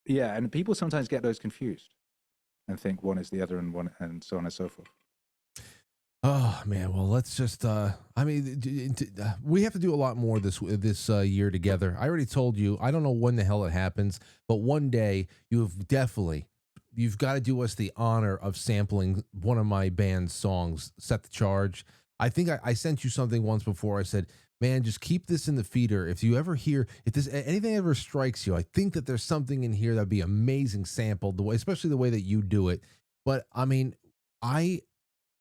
Yeah, and people sometimes get those confused and think one is the other, and so on and so forth. Oh man, well let's just I mean we have to do a lot more this year together. I already told you, I don't know when the hell it happens, but one day you've got to do us the honor of sampling one of my band's songs, Set the Charge. I think I sent you something once before. I said, man, just keep this in the feeder. If you ever hear, if this anything ever strikes you, I think that there's something in here that'd be amazing sampled, the way, especially the way that you do it. But I mean, I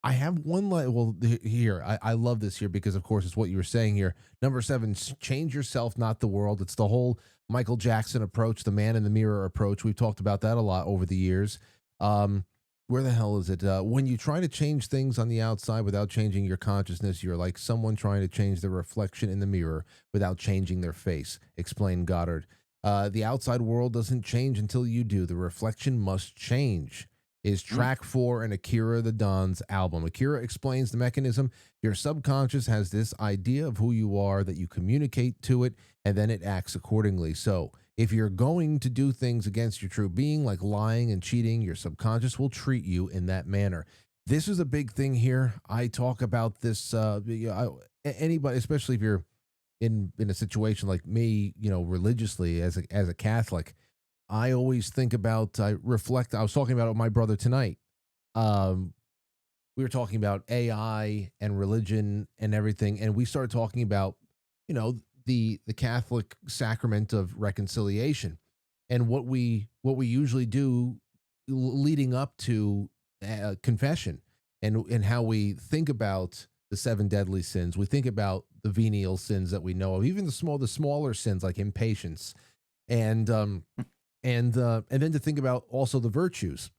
have one well here. I love this here because of course it's what you were saying here. Number 7, change yourself, not the world. It's the whole Michael Jackson approach, the man in the mirror approach. We've talked about that a lot over the years. Where the hell is it? When you try to change things on the outside without changing your consciousness, you're like someone trying to change the reflection in the mirror without changing their face, explained Goddard. The outside world doesn't change until you do. The reflection must change. Is track 4 in Akira the Don's album. Akira explains the mechanism. Your subconscious has this idea of who you are that you communicate to it, and then it acts accordingly. So if you're going to do things against your true being, like lying and cheating, your subconscious will treat you in that manner. This is a big thing here. I talk about this, anybody, especially if you're in a situation like me, religiously as a Catholic, I always think about, I reflect. I was talking about it with my brother tonight. We were talking about AI and religion and everything, and we started talking about, the Catholic sacrament of reconciliation, and what we usually do leading up to confession, and how we think about the 7 deadly sins. We think about the venial sins that we know of, even the smaller sins like impatience, and then to think about also the virtues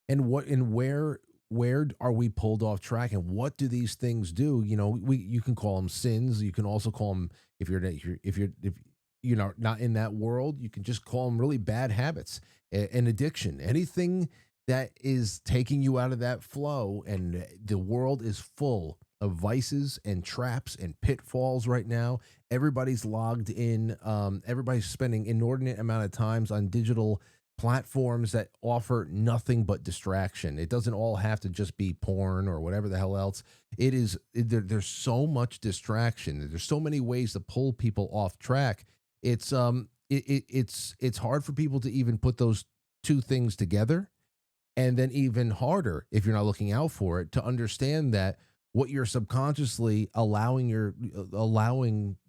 and where are we pulled off track, and what do these things do? You can call them sins. You can also call them, if you're not in that world, you can just call them really bad habits, an addiction, anything that is taking you out of that flow. And the world is full of vices and traps and pitfalls right now. Everybody's logged in. Everybody's spending inordinate amount of times on digital platforms that offer nothing but distraction. It doesn't all have to just be porn or whatever the hell else. There's so much distraction. There's so many ways to pull people off track. It's hard for people to even put those two things together, and then even harder if you're not looking out for it to understand that what you're subconsciously allowing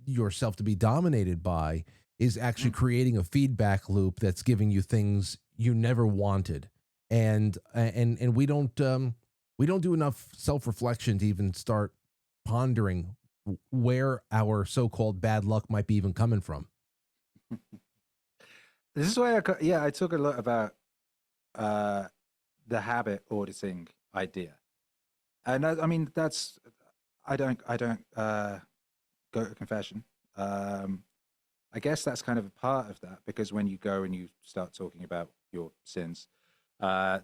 yourself to be dominated by is actually creating a feedback loop that's giving you things you never wanted. And we don't do enough self-reflection to even start pondering where our so-called bad luck might be even coming from. This is why I talk a lot about the habit auditing idea. And I mean, that's I don't go to confession. I guess that's kind of a part of that, because when you go and you start talking about your sins,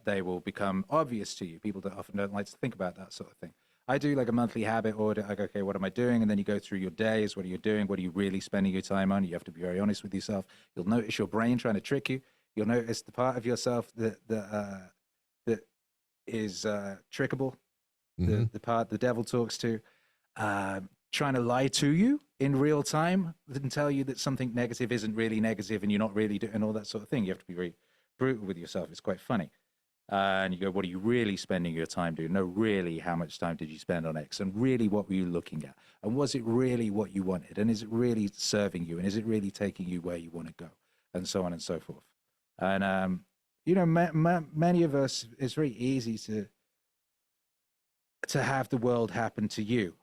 they will become obvious to you. People that often don't like to think about that sort of thing. I do like a monthly habit audit. Like, okay, what am I doing? And then you go through your days. What are you doing? What are you really spending your time on? You have to be very honest with yourself. You'll notice your brain trying to trick you. You'll notice the part of yourself that is trickable, the part the devil talks to, trying to lie to you in real time and tell you that something negative isn't really negative and you're not really doing all that sort of thing. You have to be very brutal with yourself. It's quite funny. And you go, what are you really spending your time doing? No, really, how much time did you spend on X? And really, what were you looking at? And was it really what you wanted? And is it really serving you? And is it really taking you where you want to go? And so on and so forth. And, you know, many of us, it's very easy to have the world happen to you.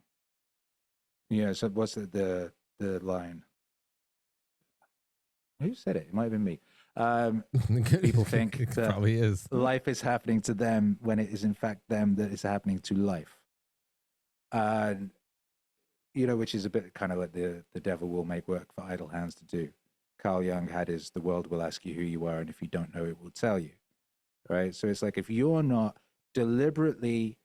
You know, so what's the line? Who said it? It might have been me. People think it that probably is. life is happening to them when it is in fact them that is happening to life. You know, which is a bit kind of like the devil will make work for idle hands to do. Carl Jung had his, the world will ask you who you are, and if you don't know, it will tell you. Right? So it's like, if you're not deliberately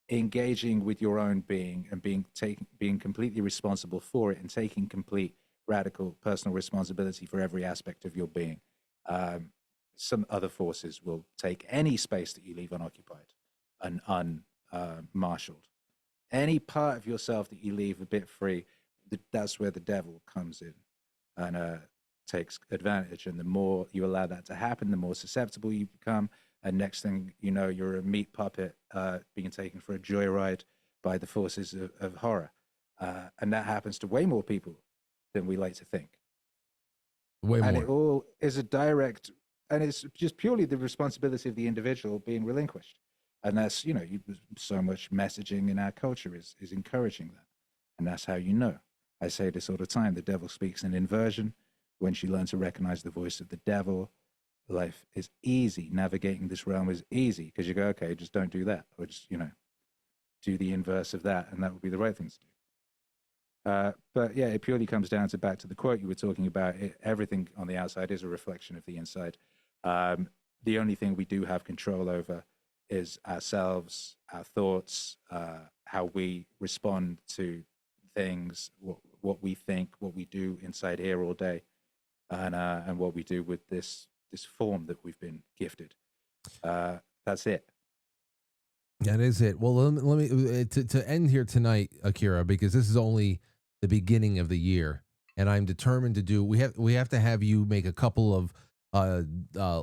engaging with your own being and being completely responsible for it and taking complete radical personal responsibility for every aspect of your being, some other forces will take any space that you leave unoccupied and unmarshaled. Any part of yourself that you leave a bit free, that's where the devil comes in and takes advantage. And the more you allow that to happen, the more susceptible you become. And next thing you know, you're a meat puppet being taken for a joyride by the forces of horror. And that happens to way more people than we like to think. Way more. And it all is a direct, and it's just purely the responsibility of the individual being relinquished. And that's, you know, so much messaging in our culture is encouraging that. And that's how you know. I say this all the time, the devil speaks in inversion. Once you learn to recognize the voice of the devil, life is easy. Navigating this realm is easy, because you go, okay, just don't do that. Or just, you know, do the inverse of that, and that would be the right thing to do. But yeah, it purely comes down to back to the quote you were talking about. Everything on the outside is a reflection of the inside. The only thing we do have control over is ourselves, our thoughts, how we respond to things, what we think, what we do inside here all day, and what we do with this form that we've been gifted. That's it. That is it. Well, let me to end here tonight, Akira, because this is only the beginning of the year, and I'm determined to do. We have to have you make a couple of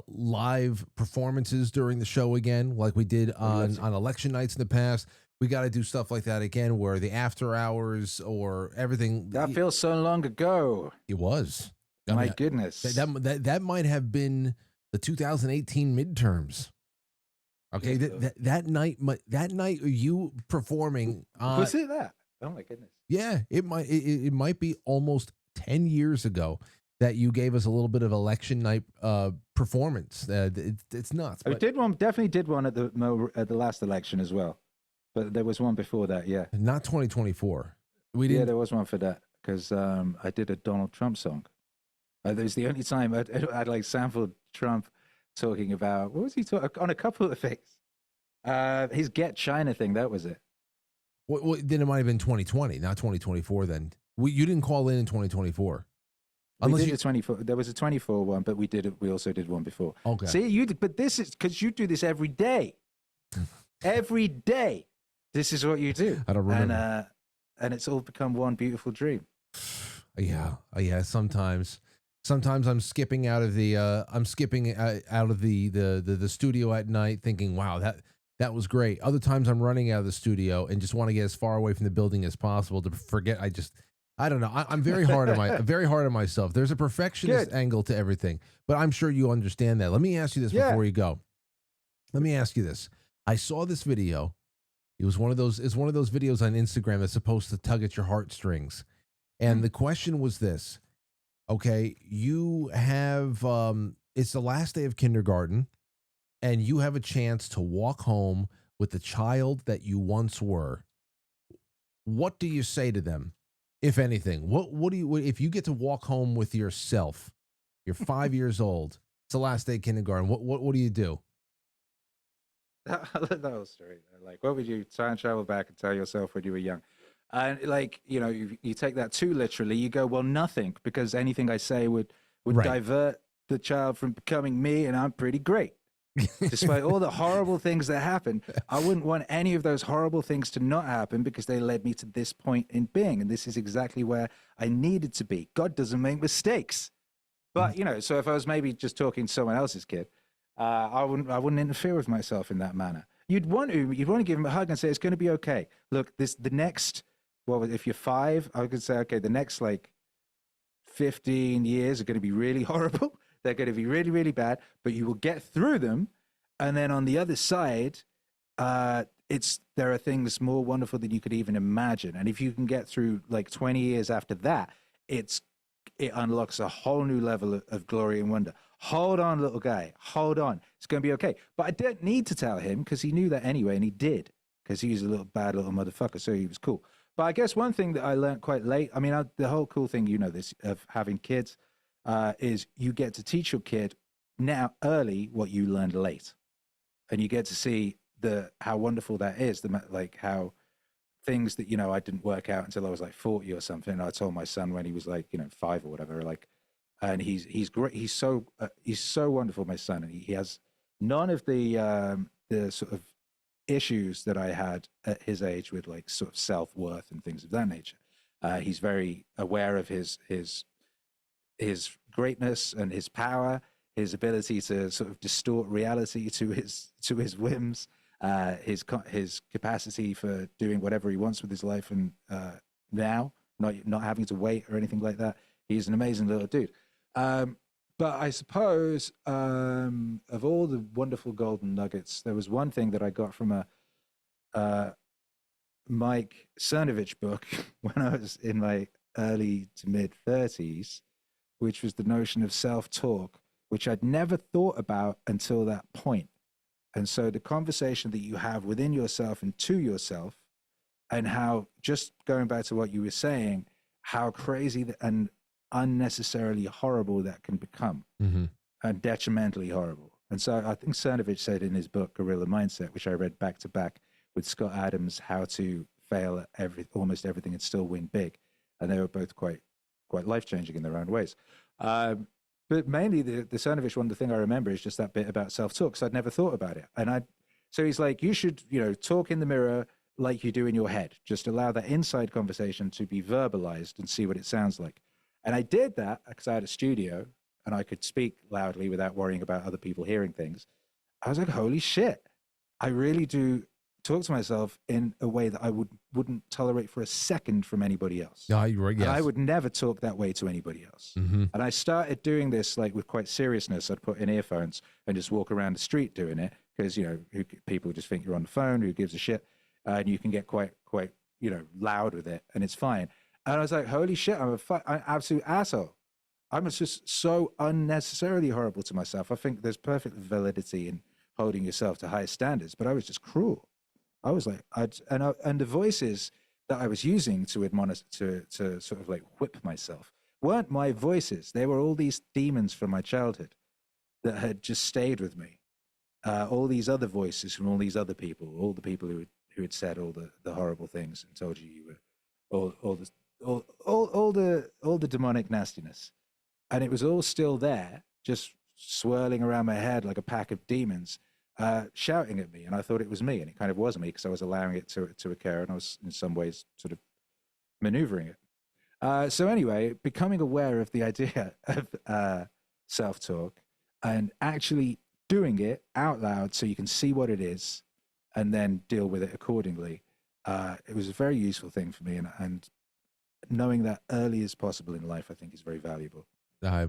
live performances during the show again, like we did on election nights in the past. We got to do stuff like that again, where the after hours or everything. That feels so long ago. It was. My goodness. That might have been the 2018 midterms. Okay, that night, you performing. Was it that? Oh my goodness. Yeah, it might be almost 10 years ago that you gave us a little bit of election night performance. It's nuts. I definitely did one at the last election as well, but there was one before that. Yeah, not 2024. We didn't. Yeah, there was one for that, because I did a Donald Trump song. It was the only time I'd like sampled Trump talking about, what was he talking on a couple of things? His Get China thing, that was it. Then it might have been 2020, not 2024. Then you didn't call in 2024. Unless you 24. There was a 24 one, but we also did one before. Okay. See, but this is because you do this every day. Every day, this is what you do. I don't remember. And it's all become one beautiful dream. Yeah. Sometimes I'm skipping out of the the studio at night, thinking, wow, that was great. Other times I'm running out of the studio and just want to get as far away from the building as possible to forget. I don't know. I'm very hard on myself. There's a perfectionist angle to everything, but I'm sure you understand that. Let me ask you this before you go. Let me ask you this. I saw this video. It's one of those videos on Instagram that's supposed to tug at your heartstrings. And the question was this. Okay, you have it's the last day of kindergarten, and you have a chance to walk home with the child that you once were, what do you say to them, if anything? What do you, if you get to walk home with yourself, you're 5 years old, it's the last day of kindergarten, what do you do? I love that whole story. Like, what would you time travel back and tell yourself when you were young? And like, you take that too literally. You go, well, nothing, because anything I say would Right. divert the child from becoming me, and I'm pretty great. Despite all the horrible things that happen, I wouldn't want any of those horrible things to not happen because they led me to this point in being, and this is exactly where I needed to be. God doesn't make mistakes. But so if I was maybe just talking to someone else's kid, I wouldn't interfere with myself in that manner. You'd want to give him a hug and say, it's going to be okay. Look, the next, well, if you're 5, I could say, okay, the next like 15 years are going to be really horrible. They're going to be really, really bad, but you will get through them. And then on the other side, there are things more wonderful than you could even imagine. And if you can get through like 20 years after that, it unlocks a whole new level of glory and wonder. Hold on, little guy. Hold on. It's going to be okay. But I didn't need to tell him because he knew that anyway, and he did, because he was a little bad little motherfucker, so he was cool. But I guess one thing that I learned quite late, I mean, the whole cool thing, this, of having kids, is you get to teach your kid now early what you learned late. And you get to see how wonderful that is, like how things that, I didn't work out until I was like 40 or something. I told my son when he was like, 5 or whatever, like, and he's great. He's so wonderful, my son. And he has none of the sort of issues that I had at his age with like sort of self-worth and things of that nature. He's very aware of his greatness and his power, his ability to sort of distort reality to his whims, his capacity for doing whatever he wants with his life, and now not having to wait or anything like that. He's an amazing little dude. But I suppose of all the wonderful golden nuggets, there was one thing that I got from a Mike Cernovich book when I was in my early to mid 30s, which was the notion of self-talk, which I'd never thought about until that point. And so the conversation that you have within yourself and to yourself, and how, just going back to what you were saying, how crazy and unnecessarily horrible that can become, and detrimentally horrible. And so I think Cernovich said in his book, Gorilla Mindset, which I read back to back with Scott Adams, how to fail at almost everything and still win big. And they were both quite life-changing in their own ways. But mainly the Cernovich one, the thing I remember is just that bit about self-talk, because I'd never thought about it. So he's like, you should, talk in the mirror like you do in your head. Just allow that inside conversation to be verbalized and see what it sounds like. And I did that because I had a studio and I could speak loudly without worrying about other people hearing things. I was like, holy shit, I really do talk to myself in a way that I wouldn't tolerate for a second from anybody else. No, you're right. Yes. And I would never talk that way to anybody else. And I started doing this like with quite seriousness. I'd put in earphones and just walk around the street doing it because, people just think you're on the phone, who gives a shit? And you can get quite, loud with it, and it's fine. And I was like, holy shit, I'm an absolute asshole. I'm just so unnecessarily horrible to myself. I think there's perfect validity in holding yourself to high standards, but I was just cruel. I was like, and the voices that I was using to admonish, to sort of like whip myself, weren't my voices. They were all these demons from my childhood that had just stayed with me. All these other voices from all these other people, all the people who had said all the horrible things and told you were all the demonic nastiness, and it was all still there, just swirling around my head like a pack of demons, shouting at me. And I thought it was me, and it kind of was me because I was allowing it to occur, and I was in some ways sort of maneuvering it. So anyway, becoming aware of the idea of self-talk and actually doing it out loud so you can see what it is and then deal with it accordingly. It was a very useful thing for me, and knowing that early as possible in life, I think, is very valuable. I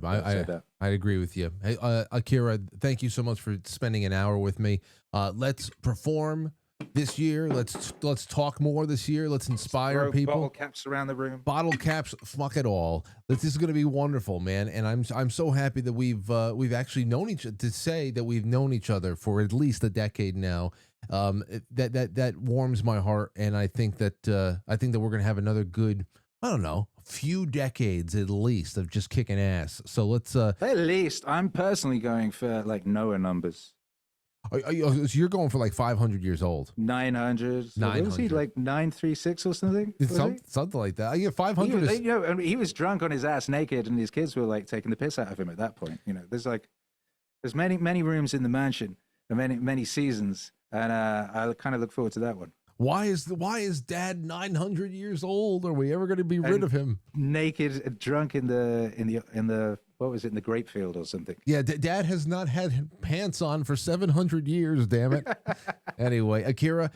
agree with you. Hey, Akira, thank you so much for spending an hour with me. Let's perform this year. Let's talk more this year. Let's inspire people. Bottle caps around the room. Bottle caps, fuck it all. This is going to be wonderful, man. And I'm so happy that we've actually known each other. To say that we've known each other for at least a decade now, That warms my heart, and I think that we're gonna have another good, I don't know, few decades at least of just kicking ass. So let's At least I'm personally going for like Noah numbers. so you're going for like 500 years old. 900. What was he, 900. like 936 or something? Was he? Something like that. Yeah, He 500 was, is you know, and he was drunk on his ass naked, and his kids were like taking the piss out of him at that point. You know, there's many rooms in the mansion, and many seasons, and I kind of look forward to that one. why is Dad 900 years old? Are we ever going to be rid And of him? Naked, drunk in the what was it, in the grape field or something? Yeah, Dad has not had pants on for 700 years. Damn it. Anyway, Akira,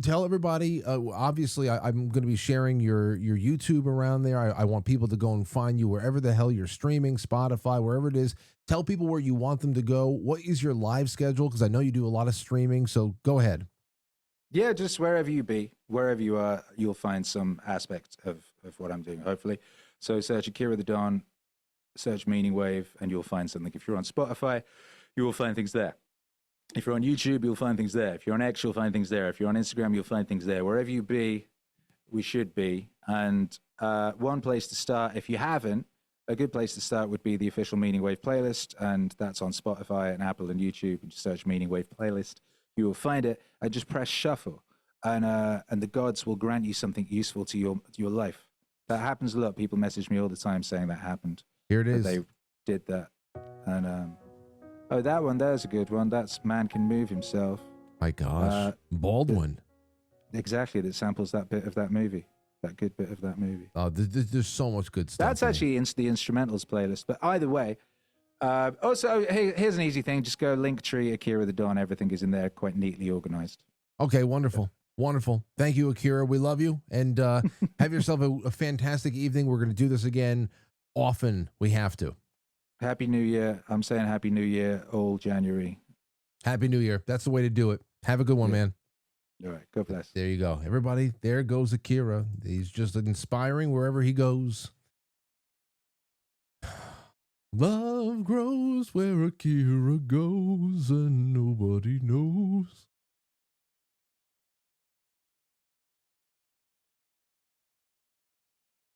tell everybody. Obviously, I'm going to be sharing your YouTube around there. I want people to go and find you wherever the hell you're streaming, Spotify, wherever it is. Tell people where you want them to go. What is your live schedule? Because I know you do a lot of streaming. So go ahead. Yeah, just wherever you be, wherever you are, you'll find some aspect of what I'm doing, hopefully. So search Akira the Don, search Meaning Wave, and you'll find something. If you're on Spotify, you will find things there. If you're on YouTube, you'll find things there. If you're on X, you'll find things there. If you're on Instagram, you'll find things there. Wherever you be, we should be. And one place to start, if you haven't, a good place to start would be the official Meaning Wave playlist, and that's on Spotify and Apple and YouTube. And just search Meaning Wave playlist. You will find it, and just press shuffle, and the gods will grant you something useful to your life. That happens a lot. People message me all the time saying that happened. Here it That is. they did that, and oh, that one there's a good one. That's Man Can Move Himself. My gosh. Baldwin. Exactly, that samples that bit of that movie, that good bit of that movie. Oh, there's so much good stuff. That's in actually the instrumentals playlist. But either way, also, hey, here's an easy thing. Just go Linktree, Akira the Dawn. Everything is in there, quite neatly organized. Okay, wonderful. Wonderful. Thank you, Akira. We love you. And have yourself a fantastic evening. We're going to do this again often. We have to. Happy New Year. I'm saying Happy New Year all January. Happy New Year. That's the way to do it. Have a good one, man. All right. God bless. There you go. Everybody, there goes Akira. He's just inspiring wherever he goes. Love grows where Akira goes and nobody knows.